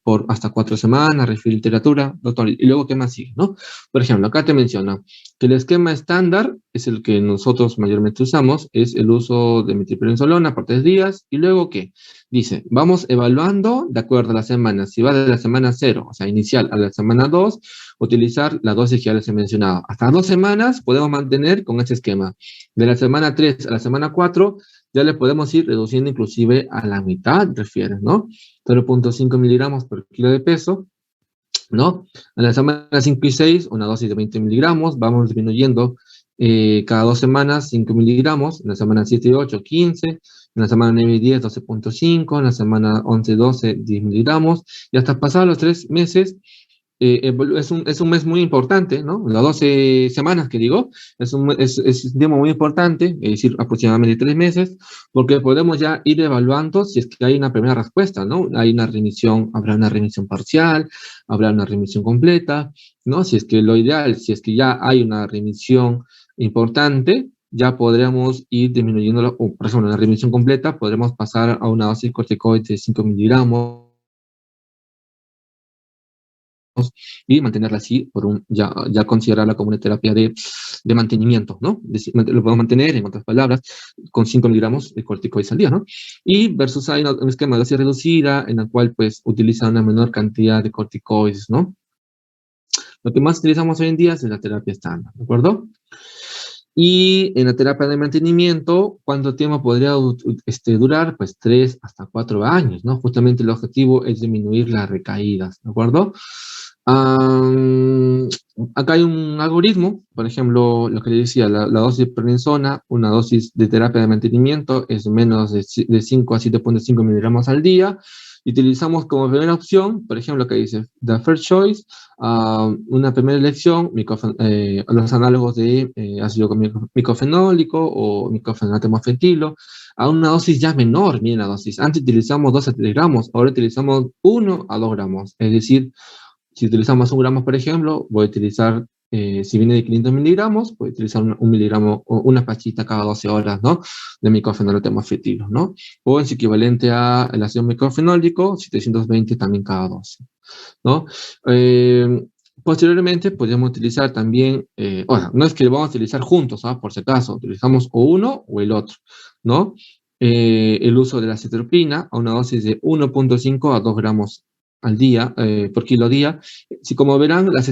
por hasta 4 semanas, refiere literatura, doctor, y luego ¿qué más sigue, no? Por ejemplo, acá te menciona que el esquema estándar es el que nosotros mayormente usamos, es el uso de metilprednisolona por 3 días, y luego ¿qué? Dice, vamos evaluando de acuerdo a la semana, si va de la semana 0, o sea, inicial, a la semana 2, utilizar la dosis que ya les he mencionado. Hasta 2 semanas podemos mantener con este esquema. De la semana 3 a la semana 4, ya le podemos ir reduciendo inclusive a la mitad, refiere, ¿no? 0.5 miligramos por kilo de peso, ¿no? En la semana 5 y 6, una dosis de 20 miligramos, vamos disminuyendo cada 2 semanas 5 miligramos, en la semana 7 y 8, 15, en la semana 9 y 10, 12.5, en la semana 11 y 12, 10 miligramos, y hasta pasados los 3 meses, es un mes muy importante, ¿no? Las 12 semanas que digo, es un tiempo muy importante, es decir, aproximadamente 3 meses, porque podemos ya ir evaluando si es que hay una primera respuesta, ¿no? Hay una remisión, habrá una remisión parcial, habrá una remisión completa, ¿no? Si es que lo ideal, si es que ya hay una remisión importante, ya podríamos ir disminuyendo, o por ejemplo, en la remisión completa, podremos pasar a una dosis corticoide de 5 miligramos y mantenerla así, ya considerarla como una terapia de mantenimiento, ¿no? Lo podemos mantener, en otras palabras, con 5 miligramos de corticoides al día, ¿no? Y versus hay un esquema de dosis reducida, en el cual, pues, utiliza una menor cantidad de corticoides, ¿no? Lo que más utilizamos hoy en día es la terapia estándar, ¿de acuerdo? Y en la terapia de mantenimiento, ¿cuánto tiempo podría durar? Pues 3 hasta 4 años, ¿no? Justamente el objetivo es disminuir las recaídas, ¿de acuerdo? Am, Acá hay un algoritmo, por ejemplo, lo que le decía, la dosis de prednisona, una dosis de terapia de mantenimiento es menos de 5 a 7.5 miligramos al día. Y utilizamos como primera opción, por ejemplo, que dice, the first choice, una primera elección, los análogos de ácido micofenólico o micofenato mofetilo, a una dosis ya menor, miren la dosis. Antes utilizamos 2 a 3 gramos, ahora utilizamos 1 a 2 gramos. Es decir, si utilizamos 1 gramo, por ejemplo, voy a utilizar, si viene de 500 miligramos, voy a utilizar un miligramo o una pastita cada 12 horas, ¿no? De micofenolato mofetilo, ¿no? O en su equivalente al ácido micofenólico, 720 también cada 12, ¿no? Posteriormente podríamos utilizar también, bueno, no es que lo vamos a utilizar juntos, ¿no? Por si acaso, utilizamos o uno o el otro, ¿no? El uso de la cetropina a una dosis de 1.5 a 2 gramos al día, por kilo día. Si como verán, la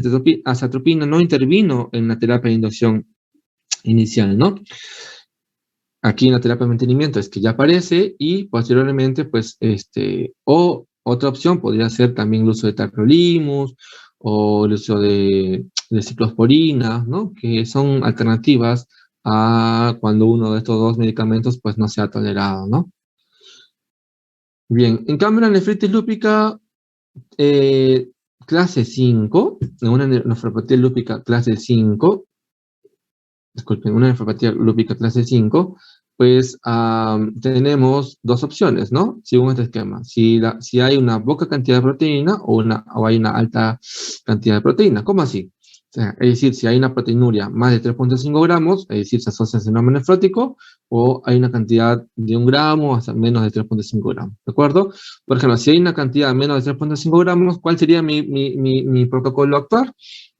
acetropina no intervino en la terapia de inducción inicial, ¿no? Aquí en la terapia de mantenimiento es que ya aparece y posteriormente, pues, o otra opción podría ser también el uso de tacrolimus o el uso de ciclosporina, ¿no? Que son alternativas a cuando uno de estos dos medicamentos, pues, no sea tolerado, ¿no? Bien, en cambio, la nefritis lúpica eh, clase 5, una nefropatía lúpica clase 5, disculpen, una nefropatía lúpica clase 5, pues tenemos dos opciones, ¿no? Según este esquema. Si hay una poca cantidad de proteína o hay una alta cantidad de proteína. ¿Cómo así? O sea, es decir, si hay una proteinuria más de 3.5 gramos, es decir, se asocia al síndrome nefrótico, o hay una cantidad de 1 gramo hasta menos de 3.5 gramos, ¿de acuerdo? Por ejemplo, si hay una cantidad menos de 3.5 gramos, ¿cuál sería mi protocolo actuar?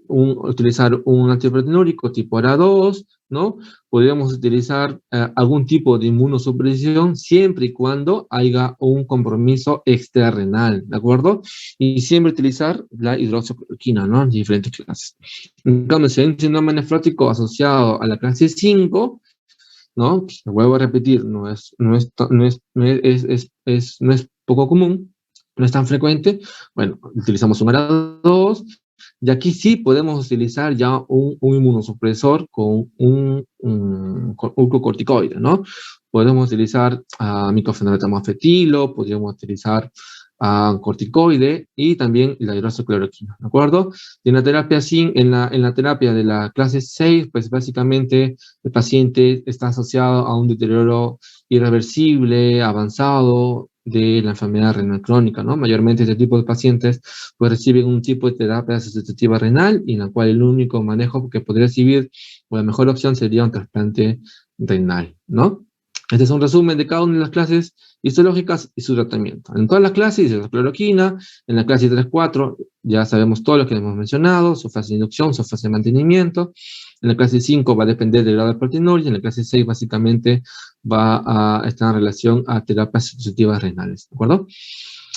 Utilizar un antiproteinúrico tipo ARA2, ¿no? Podríamos utilizar algún tipo de inmunosupresión siempre y cuando haya un compromiso extrarrenal, ¿de acuerdo? Y siempre utilizar la hidroxicloroquina, ¿no? En diferentes clases. En cambio, si hay un síndrome nefrótico asociado a la clase 5, ¿no? Pues, lo vuelvo a repetir, no es poco común, no es tan frecuente. Bueno, utilizamos un ARA2, y aquí sí podemos utilizar ya un inmunosupresor con un glucocorticoide, ¿no? Podemos utilizar micofenolato mofetilo, podríamos utilizar corticoide y también la hidroxicloroquina, ¿de acuerdo? Y en la terapia, en la terapia de la clase 6, pues básicamente el paciente está asociado a un deterioro irreversible, avanzado de la enfermedad renal crónica, ¿no? Mayormente este tipo de pacientes pues reciben un tipo de terapia sustitutiva renal y en la cual el único manejo que podría recibir o la mejor opción sería un trasplante renal, ¿no? Este es un resumen de cada una de las clases histológicas y su tratamiento. En todas las clases, la cloroquina, en la clase 3-4 ya sabemos todo lo que hemos mencionado, su fase de inducción, su fase de mantenimiento. En la clase 5 va a depender del grado de proteinuria, en la clase 6 básicamente va a estar en relación a terapias sustitutivas renales, ¿de acuerdo?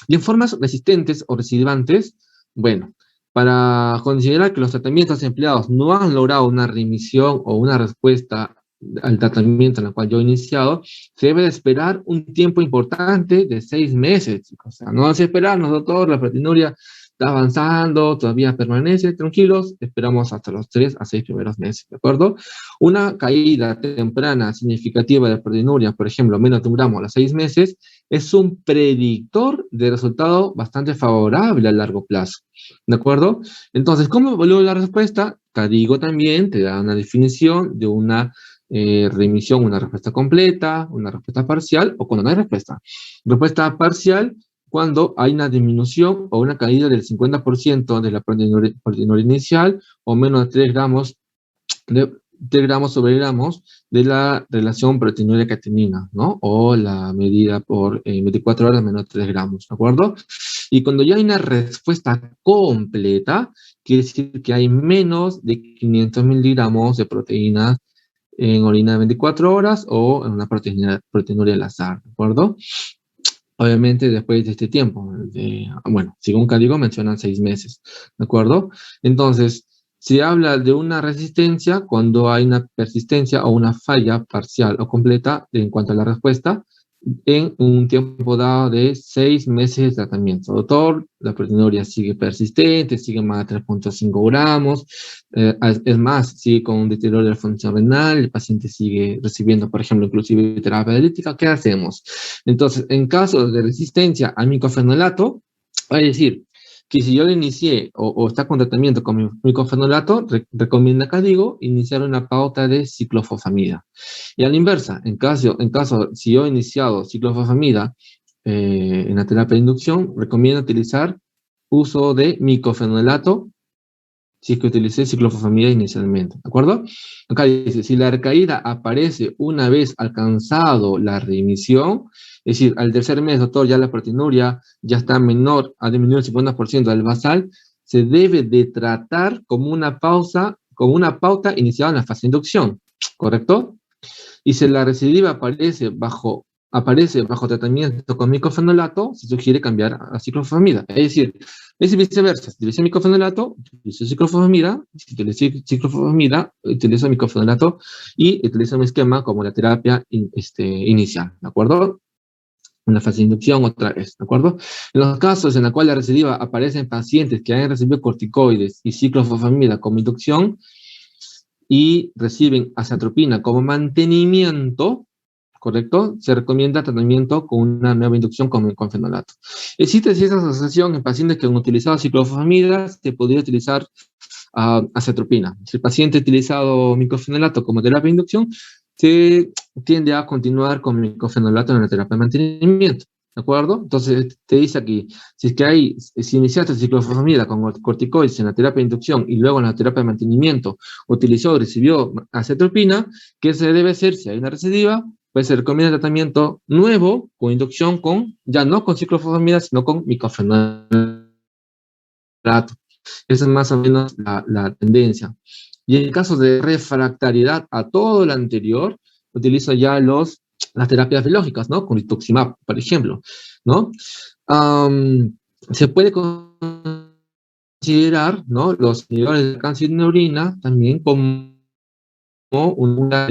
Y en formas resistentes o recidivantes, bueno, para considerar que los tratamientos empleados no han logrado una remisión o una respuesta al tratamiento en el cual yo he iniciado, se debe de esperar un tiempo importante de 6 meses, chicos. O sea, no vamos a esperarnos, doctor, la proteinuria está avanzando, todavía permanece, tranquilos, esperamos hasta los 3 a 6 primeros meses, ¿de acuerdo? Una caída temprana significativa de proteinuria, por ejemplo, menos de 1 gramo a los 6 meses, es un predictor de resultado bastante favorable a largo plazo, ¿de acuerdo? Entonces, ¿cómo evalúo la respuesta? Cadigo también te da una definición de una remisión, una respuesta completa, una respuesta parcial o cuando no hay respuesta. Respuesta parcial cuando hay una disminución o una caída del 50% de la proteinuria inicial o menos de 3 gramos gramos sobre gramos de la relación proteinuria-catenina, ¿no? O la medida por 24 horas menos 3 gramos, ¿de acuerdo? Y cuando ya hay una respuesta completa, quiere decir que hay menos de 500 miligramos de proteína en orina de 24 horas o en una proteinuria al azar, ¿de acuerdo? Obviamente después de este tiempo, bueno, según Caligo mencionan 6 meses, ¿de acuerdo? Entonces, se habla de una resistencia cuando hay una persistencia o una falla parcial o completa en cuanto a la respuesta en un tiempo dado de 6 meses de tratamiento. Doctor, la proteinuria sigue persistente, sigue más de 3.5 gramos, es más, sigue con un deterioro de la función renal, el paciente sigue recibiendo, por ejemplo, inclusive terapia dialítica. ¿Qué hacemos? Entonces, en caso de resistencia al micofenolato, es decir, que si yo le inicié o está con tratamiento con micofenolato, recomienda Cadigo iniciar una pauta de ciclofosfamida. Y a la inversa, si yo he iniciado ciclofosfamida en la terapia de inducción, recomiendo utilizar uso de micofenolato si es que utilicé ciclofosfamida inicialmente, ¿de acuerdo? Acá dice, si la recaída aparece una vez alcanzado la remisión, es decir, al tercer mes, doctor, ya la proteinuria ya está menor, ha disminuido el 50% del basal, se debe de tratar como una pauta iniciada en la fase de inducción, ¿correcto? Y si la recidiva aparece bajo tratamiento con micofenolato, se sugiere cambiar a ciclofosfamida. Es decir, es viceversa. Si utiliza micofenolato, utiliza ciclofosfamida. Si utiliza ciclofosfamida, utiliza micofenolato y utiliza un esquema como la terapia inicial, ¿de acuerdo? Una fase de inducción otra vez, ¿de acuerdo? En los casos en los cuales la recidiva aparece en pacientes que han recibido corticoides y ciclofosfamida como inducción, y reciben azatropina como mantenimiento, ¿correcto? Se recomienda tratamiento con una nueva inducción con fenolato. Existe cierta asociación en pacientes que han utilizado ciclofosfamida, se podría utilizar azatropina. Si el paciente ha utilizado micofenolato como terapia de inducción, se tiende a continuar con micofenolato en la terapia de mantenimiento. ¿De acuerdo? Entonces, te dice aquí, si iniciaste ciclofosfamida con corticoides en la terapia de inducción y luego en la terapia de mantenimiento utilizó o recibió acetropina, ¿qué se debe hacer si hay una recidiva? Pues se recomienda tratamiento nuevo con inducción ya no con ciclofosfamida, sino con micofenolato. Esa es más o menos la tendencia. Y en caso de refractariedad a todo lo anterior, utilizo ya las terapias biológicas, ¿no? Con rituximab, por ejemplo, ¿no? Se puede considerar, ¿no? Los niveles de cáncer de orina también como una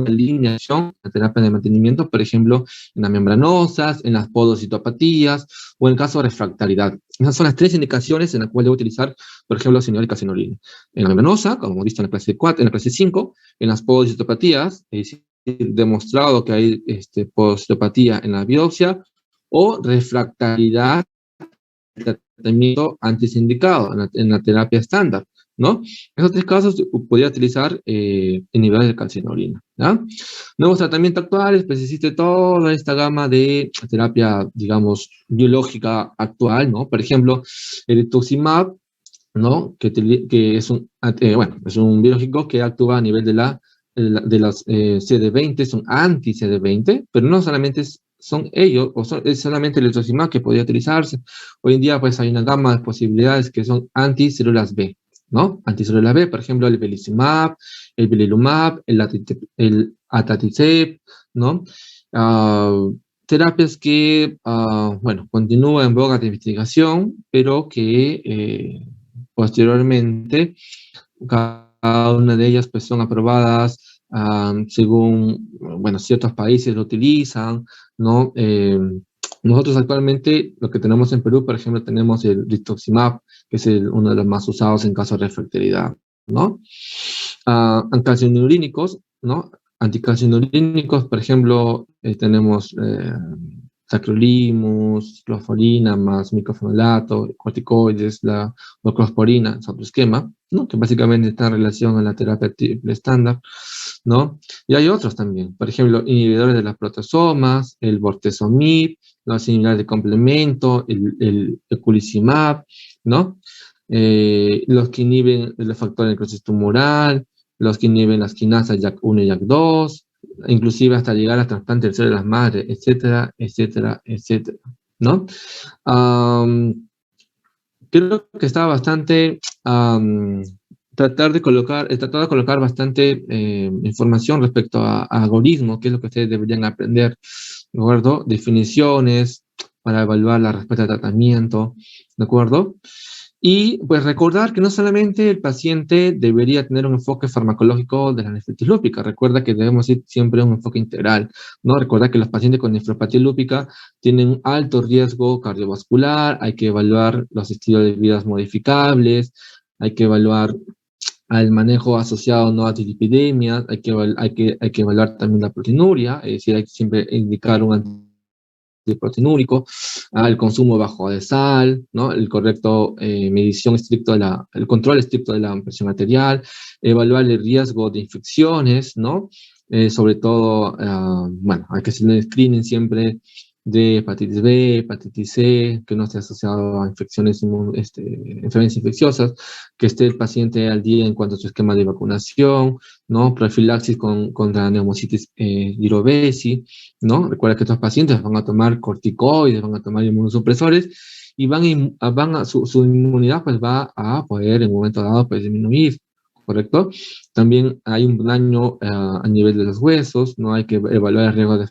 alineación, la terapia de mantenimiento, por ejemplo, en las membranosas, en las podocitopatías o en caso de refractaridad. Esas son las 3 indicaciones en las cuales debo utilizar, por ejemplo, señólica sinolina. En la membranosa, como hemos visto en la clase 4, en la clase 5, en las podocitopatías, es decir, demostrado que hay podocitopatía en la biopsia, o refractaridad, tratamiento antes indicado en la terapia estándar, ¿no? En esos 3 casos podría utilizar inhibidores de calcio en orina, ¿ya? Nuevos tratamientos actuales, pues existe toda esta gama de terapia, digamos, biológica actual, ¿no? Por ejemplo, el rituximab, ¿no? Que es es un biológico que actúa a nivel de las CD20, son anti-CD20, pero no solamente son ellos, es solamente el rituximab que podría utilizarse. Hoy en día, pues, hay una gama de posibilidades que son anticélulas B, ¿no? Anticélulas B, por ejemplo, el belimumab, el belimumab, el atacicept, ¿no? Terapias que, bueno, continúan en boga de investigación, pero que posteriormente cada una de ellas pues son aprobadas según, bueno, ciertos países lo utilizan, ¿no? Nosotros actualmente lo que tenemos en Perú, por ejemplo, tenemos el rituximab, que es uno de los más usados en caso de refractaridad, ¿no? Anticalcinurínicos, ¿no? Anticalcinurínicos, por ejemplo, tenemos sacrolimus, cloforina más micofenolato, corticoides, la closporina, es otro esquema, ¿no? Que básicamente está en relación a la terapia triple estándar, ¿no? Y hay otros también, por ejemplo, inhibidores de las proteasomas, el bortezomib, los inhibidores de complemento, el eculizumab, ¿no? Los que inhiben el factor de necrosis tumoral, los que inhiben las quinasas JAK1 y JAK2, inclusive hasta llegar a trasplante de células madre, etcétera, etcétera, etcétera, ¿no? Creo que está bastante, tratar de colocar bastante información respecto a algoritmos, que es lo que ustedes deberían aprender, ¿de acuerdo? Definiciones para evaluar la respuesta al tratamiento, ¿de acuerdo? Y pues recordar que no solamente el paciente debería tener un enfoque farmacológico de la nefritis lúpica, recuerda que debemos ir siempre a un enfoque integral, ¿no? Recuerda que los pacientes con nefropatía lúpica tienen un alto riesgo cardiovascular, hay que evaluar los estilos de vida modificables, hay que evaluar al manejo asociado no a dislipidemias, hay que evaluar también la proteinuria, es decir, hay que siempre indicar un proteinúrico, el consumo bajo de sal, ¿no? El correcto medición estricto el control estricto de la presión arterial, evaluar el riesgo de infecciones, ¿no? Sobre todo, bueno, hay que hacer un screening siempre de hepatitis B, hepatitis C, que no esté asociado a enfermedades infecciosas, que esté el paciente al día en cuanto a su esquema de vacunación, ¿no? Profilaxis contra neumocitis girovesi, ¿no? Recuerda que estos pacientes van a tomar corticoides, van a tomar inmunosupresores y su inmunidad pues va a poder en un momento dado pues disminuir, ¿correcto? También hay un daño a nivel de los huesos, ¿no? Hay que evaluar el riesgo de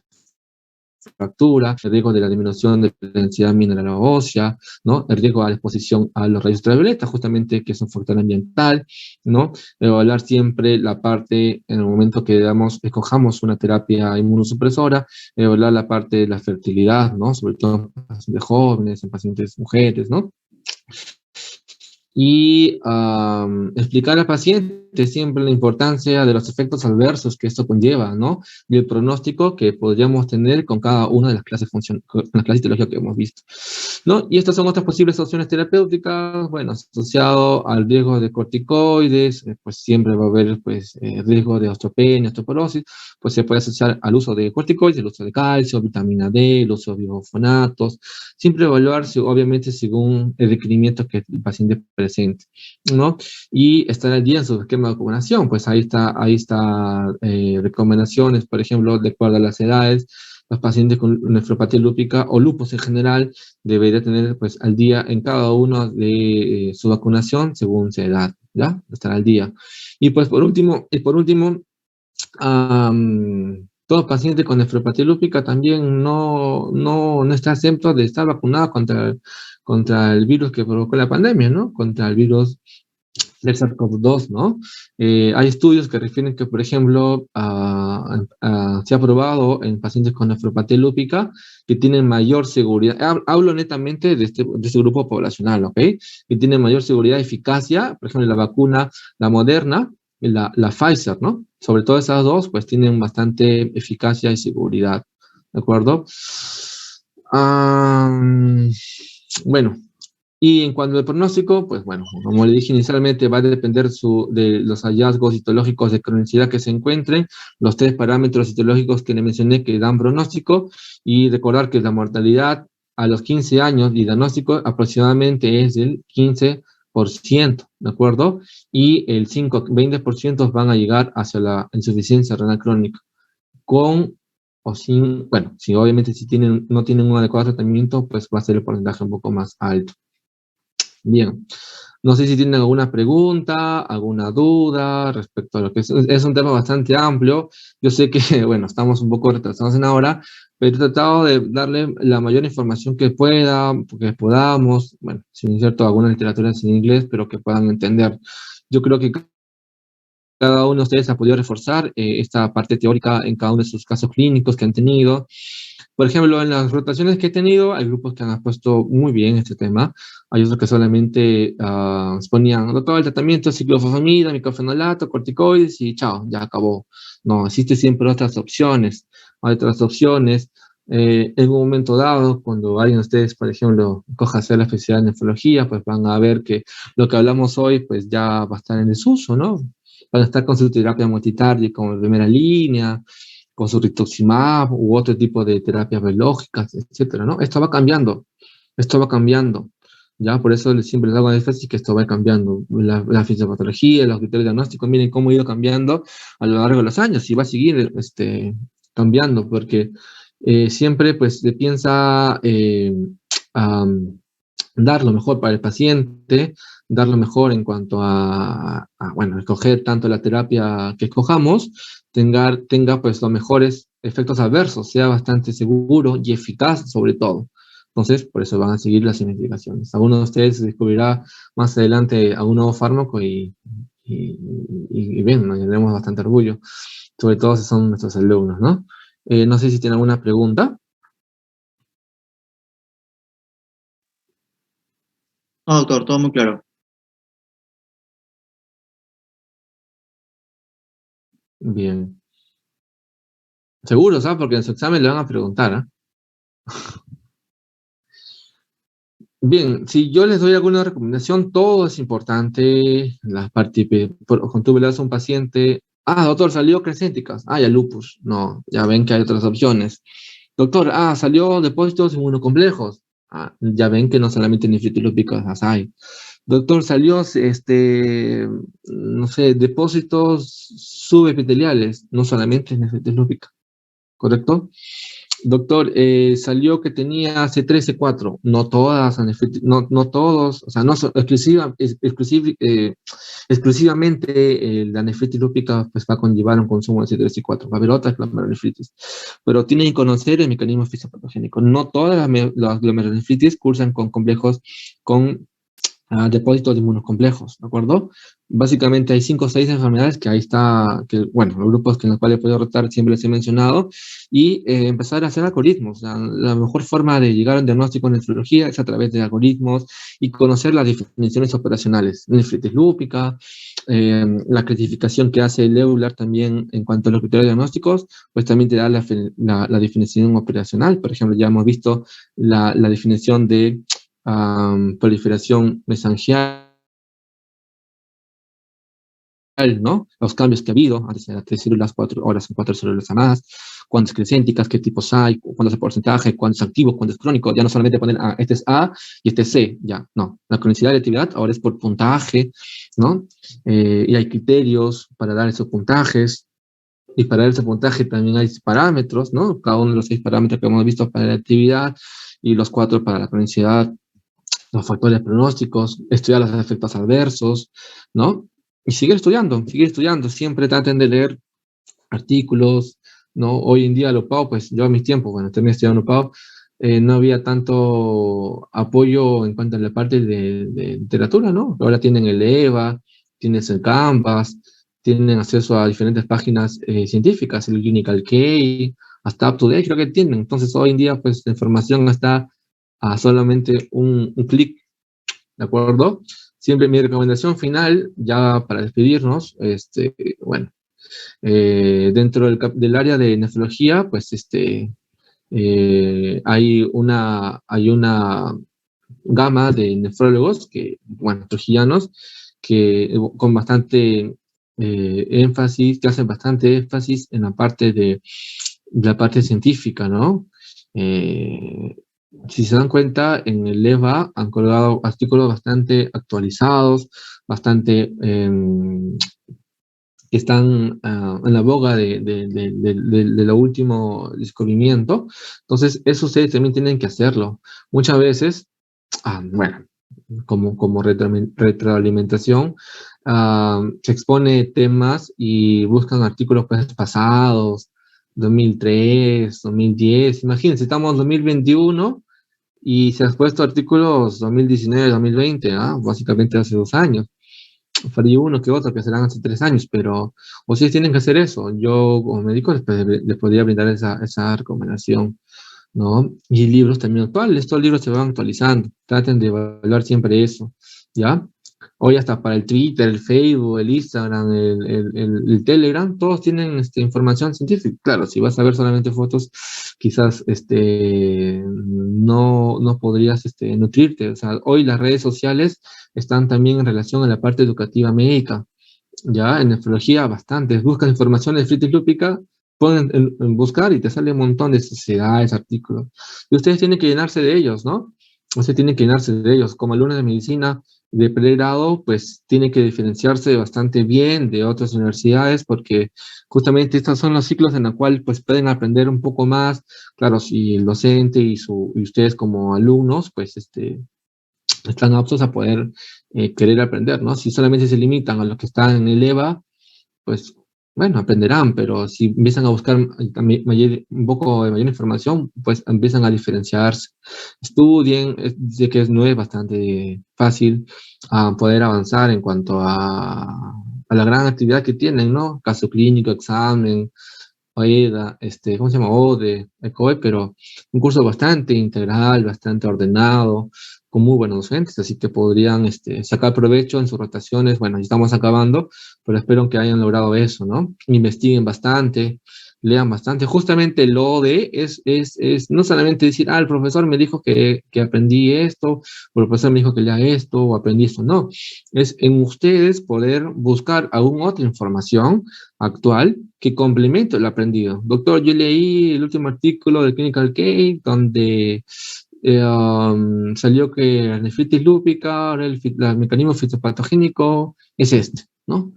fractura, el riesgo de la disminución de la densidad mineral ósea, ¿no? El riesgo a la exposición a los rayos ultravioleta, justamente que es un factor ambiental, ¿no? Evaluar siempre la parte, en el momento que escojamos una terapia inmunosupresora, evaluar la parte de la fertilidad, ¿no? Sobre todo en pacientes jóvenes, en pacientes mujeres, ¿no? Y explicar al paciente siempre la importancia de los efectos adversos que esto conlleva, ¿no? Y el pronóstico que podríamos tener con cada una de las clases histológicas que hemos visto, ¿no? Y estas son otras posibles opciones terapéuticas, bueno, asociado al riesgo de corticoides, pues siempre va a haber, pues, riesgo de osteopenia, osteoporosis, pues se puede asociar al uso de corticoides, el uso de calcio, vitamina D, el uso de bifonatos, siempre evaluarse, obviamente, según el requerimiento que el paciente presente, ¿no? Y estar al día en su esquema de vacunación, pues ahí está recomendaciones, por ejemplo, de acuerdo a las edades, los pacientes con nefropatía lúpica o lupus en general debería tener, pues, al día en cada uno de su vacunación según su edad, ¿ya? Estar al día. Y pues por último, todo paciente con nefropatía lúpica también no está exento de estar vacunado contra el virus que provocó la pandemia, ¿no? Contra el virus del SARS-CoV-2, ¿no? Hay estudios que refieren que, por ejemplo, se ha probado en pacientes con nefropatía lúpica que tienen mayor seguridad, hablo netamente de este grupo poblacional, ¿ok? Que tienen mayor seguridad y eficacia, por ejemplo, la vacuna, la Moderna, la Pfizer, ¿no? Sobre todo esas dos, pues tienen bastante eficacia y seguridad, ¿de acuerdo? Bueno, y en cuanto al pronóstico, pues bueno, como le dije inicialmente, va a depender de los hallazgos histológicos de cronicidad que se encuentren, los tres parámetros histológicos que le mencioné que dan pronóstico, y recordar que la mortalidad a los 15 años y diagnóstico aproximadamente es del 15%, ¿de acuerdo? Y el 20% van a llegar hacia la insuficiencia renal crónica, con o sin, bueno, si obviamente no tienen un adecuado tratamiento, pues va a ser el porcentaje un poco más alto. Bien, no sé si tienen alguna pregunta, alguna duda respecto a lo que es un tema bastante amplio. Yo sé que, bueno, estamos un poco retrasados en la hora, pero he tratado de darle la mayor información que que podamos, bueno, sin inserto alguna literatura en inglés, pero que puedan entender. Yo creo que cada uno de ustedes ha podido reforzar esta parte teórica en cada uno de sus casos clínicos que han tenido. Por ejemplo, en las rotaciones que he tenido, hay grupos que han expuesto muy bien este tema. Hay otros que solamente exponían todo el tratamiento, ciclofosfamida, miclofenolato, corticoides y chao, ya acabó. No, existen siempre otras opciones. Hay otras opciones. En un momento dado, cuando alguien de ustedes, por ejemplo, coja hacer la especialidad en nefrología, pues van a ver que lo que hablamos hoy, pues ya va a estar en desuso, ¿no? Van a estar con su terapia multitarget como primera línea, con su rituximab u otro tipo de terapias biológicas, etcétera, ¿no? Esto va cambiando, Ya, por eso siempre les hago énfasis que esto va cambiando. La fisiopatología, los criterios diagnósticos, miren cómo ha ido cambiando a lo largo de los años y va a seguir cambiando, porque siempre pues se piensa am, dar lo mejor para el paciente, dar lo mejor en cuanto bueno, escoger tanto la terapia que escojamos, tenga pues los mejores efectos adversos, sea bastante seguro y eficaz sobre todo. Entonces, por eso van a seguir las investigaciones. Alguno de ustedes descubrirá más adelante algún nuevo fármaco y bien, nos llenaremos bastante orgullo, sobre todo si son nuestros alumnos, ¿no? No sé si tienen alguna pregunta. No, doctor, todo muy claro. Bien. Seguro, ¿sabes? Porque en su examen le van a preguntar, ¿ah? Bien, si yo les doy alguna recomendación, todo es importante. Las cuando tú veas a un paciente, doctor, salió crescénticas, ya lupus, no, ya ven que hay otras opciones. Doctor, salió depósitos inmunocomplejos, ya ven que no solamente nefritis lúpicas las hay. Doctor, salió, no sé, depósitos subepiteliales, no solamente nefritis lúpica, ¿correcto? Doctor, salió que tenía C3, C4, no todas, no todos, o sea, no exclusivamente la nefritis lúpica pues, va a conllevar un consumo de C3, C4, va a haber otras glomerulonefritis, pero tienen que conocer el mecanismo fisiopatogénico. No todas las glomerulonefritis cursan con complejos, con depósitos de inmunocomplejos, ¿de acuerdo? Básicamente hay 5 o 6 enfermedades que ahí está, bueno, los grupos en los cuales he podido rotar siempre les he mencionado, y empezar a hacer algoritmos. La mejor forma de llegar a un diagnóstico en nefrología es a través de algoritmos y conocer las definiciones operacionales. Nefritis lúpica, la clasificación que hace el EULAR también en cuanto a los criterios diagnósticos, pues también te da la definición operacional. Por ejemplo, ya hemos visto la definición de proliferación mesangial, ¿no? Los cambios que ha habido, antes era 3 células, 4, ahora son 4 células a más, cuántas crescénticas, qué tipos hay, cuánto es el porcentaje, cuánto es activo, cuánto es crónico, ya no solamente ponen, este es A y este es C, ya, no. La cronicidad de actividad ahora es por puntaje, ¿no? Y hay criterios para dar esos puntajes, y para ese puntaje también hay parámetros, ¿no? Cada uno de los 6 parámetros que hemos visto para la actividad y los 4 para la cronicidad, los factores pronósticos, estudiar los efectos adversos, ¿no? Y seguir estudiando, siempre traten de leer artículos, ¿no? Hoy en día lo PAO, pues yo a mis tiempos, bueno, terminé estudiando PAO, no había tanto apoyo en cuanto a la parte de literatura, ¿no? Ahora tienen el EVA, tienes el Canvas, tienen acceso a diferentes páginas científicas, el Clinical Key, hasta UpToDate creo que tienen. Entonces hoy en día, pues la información está a solamente un clic, ¿de acuerdo? Siempre mi recomendación final, ya para despedirnos, bueno, dentro del área de nefrología, pues hay una gama de nefrólogos que, bueno, trojillanos, que con bastante énfasis, que hacen bastante énfasis en la parte científica, ¿no? Si se dan cuenta, en el EVA han colgado artículos bastante actualizados, bastante que están en la boga de lo último descubrimiento. Entonces, eso ustedes también tienen que hacerlo. Muchas veces, bueno, como retroalimentación, se expone temas y buscan artículos pues, pasados, 2003, 2010. Imagínense, estamos en 2021 y se han puesto artículos 2019, 2020, básicamente hace 2 años. Faría uno que otro que serán hace 3 años, pero ustedes tienen que hacer eso. Yo como médico les podría brindar esa recomendación, ¿no? Y libros también actuales, estos libros se van actualizando, traten de evaluar siempre eso, ¿ya? Hoy hasta para el Twitter, el Facebook, el Instagram, el Telegram, todos tienen información científica. Claro, si vas a ver solamente fotos, quizás no podrías nutrirte. O sea, hoy las redes sociales están también en relación a la parte educativa médica. Ya en nefrología, bastantes. Buscas información de nefritis lúpica, ponen en buscar y te sale un montón de sociedades, artículos. Y ustedes tienen que llenarse de ellos, ¿no? Usted tiene que llenarse de ellos. Como alumno de medicina de pregrado, pues tiene que diferenciarse bastante bien de otras universidades, porque justamente estos son los ciclos en los cuales pues pueden aprender un poco más. Claro, si el docente y ustedes como alumnos, pues están aptos a poder querer aprender, ¿no? Si solamente se limitan a los que están en el EVA, pues, bueno, aprenderán, pero si empiezan a buscar un poco de mayor información, pues empiezan a diferenciarse. Estudien, sé que no es bastante fácil poder avanzar en cuanto a la gran actividad que tienen, ¿no? Caso clínico, examen, OEDA, ¿cómo se llama? ODE, ECOE, pero un curso bastante integral, bastante ordenado, con muy buenos docentes, así que podrían sacar provecho en sus rotaciones. Bueno, ya estamos acabando, pero espero que hayan logrado eso, ¿no? Investiguen bastante, lean bastante. Justamente el ODE es no solamente decir, el profesor me dijo que aprendí esto, o el profesor me dijo que lea esto, o aprendí esto, no. Es en ustedes poder buscar aún otra información actual que complemente lo aprendido. Doctor, yo leí el último artículo de Clinical Case donde salió que la nefritis lúpica, el mecanismo fitopatogénico es ¿no?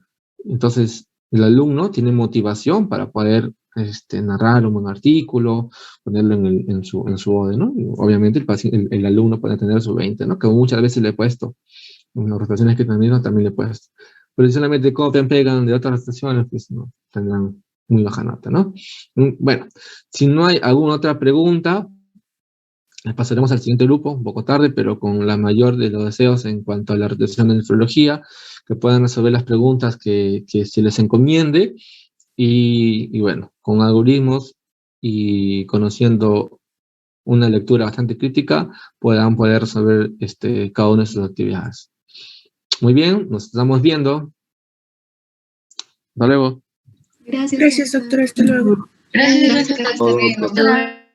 Entonces, el alumno tiene motivación para poder narrar un buen artículo, ponerlo en su ODE, ¿no? Y obviamente el alumno puede tener su 20, ¿no? Que muchas veces le he puesto, en las rotaciones que he tenido también le he puesto. Pero si solamente copian, pegan de otras rotaciones, pues no, tendrán muy baja nota, ¿no? Bueno, si no hay alguna otra pregunta, pasaremos al siguiente grupo, un poco tarde, pero con la mayor de los deseos en cuanto a la rotación de nefrología, que puedan resolver las preguntas que se les encomiende, y bueno, con algoritmos y conociendo una lectura bastante crítica, puedan poder resolver cada una de sus actividades. Muy bien, nos estamos viendo. Hasta luego. Gracias, doctor. Hasta luego. Gracias, hasta luego.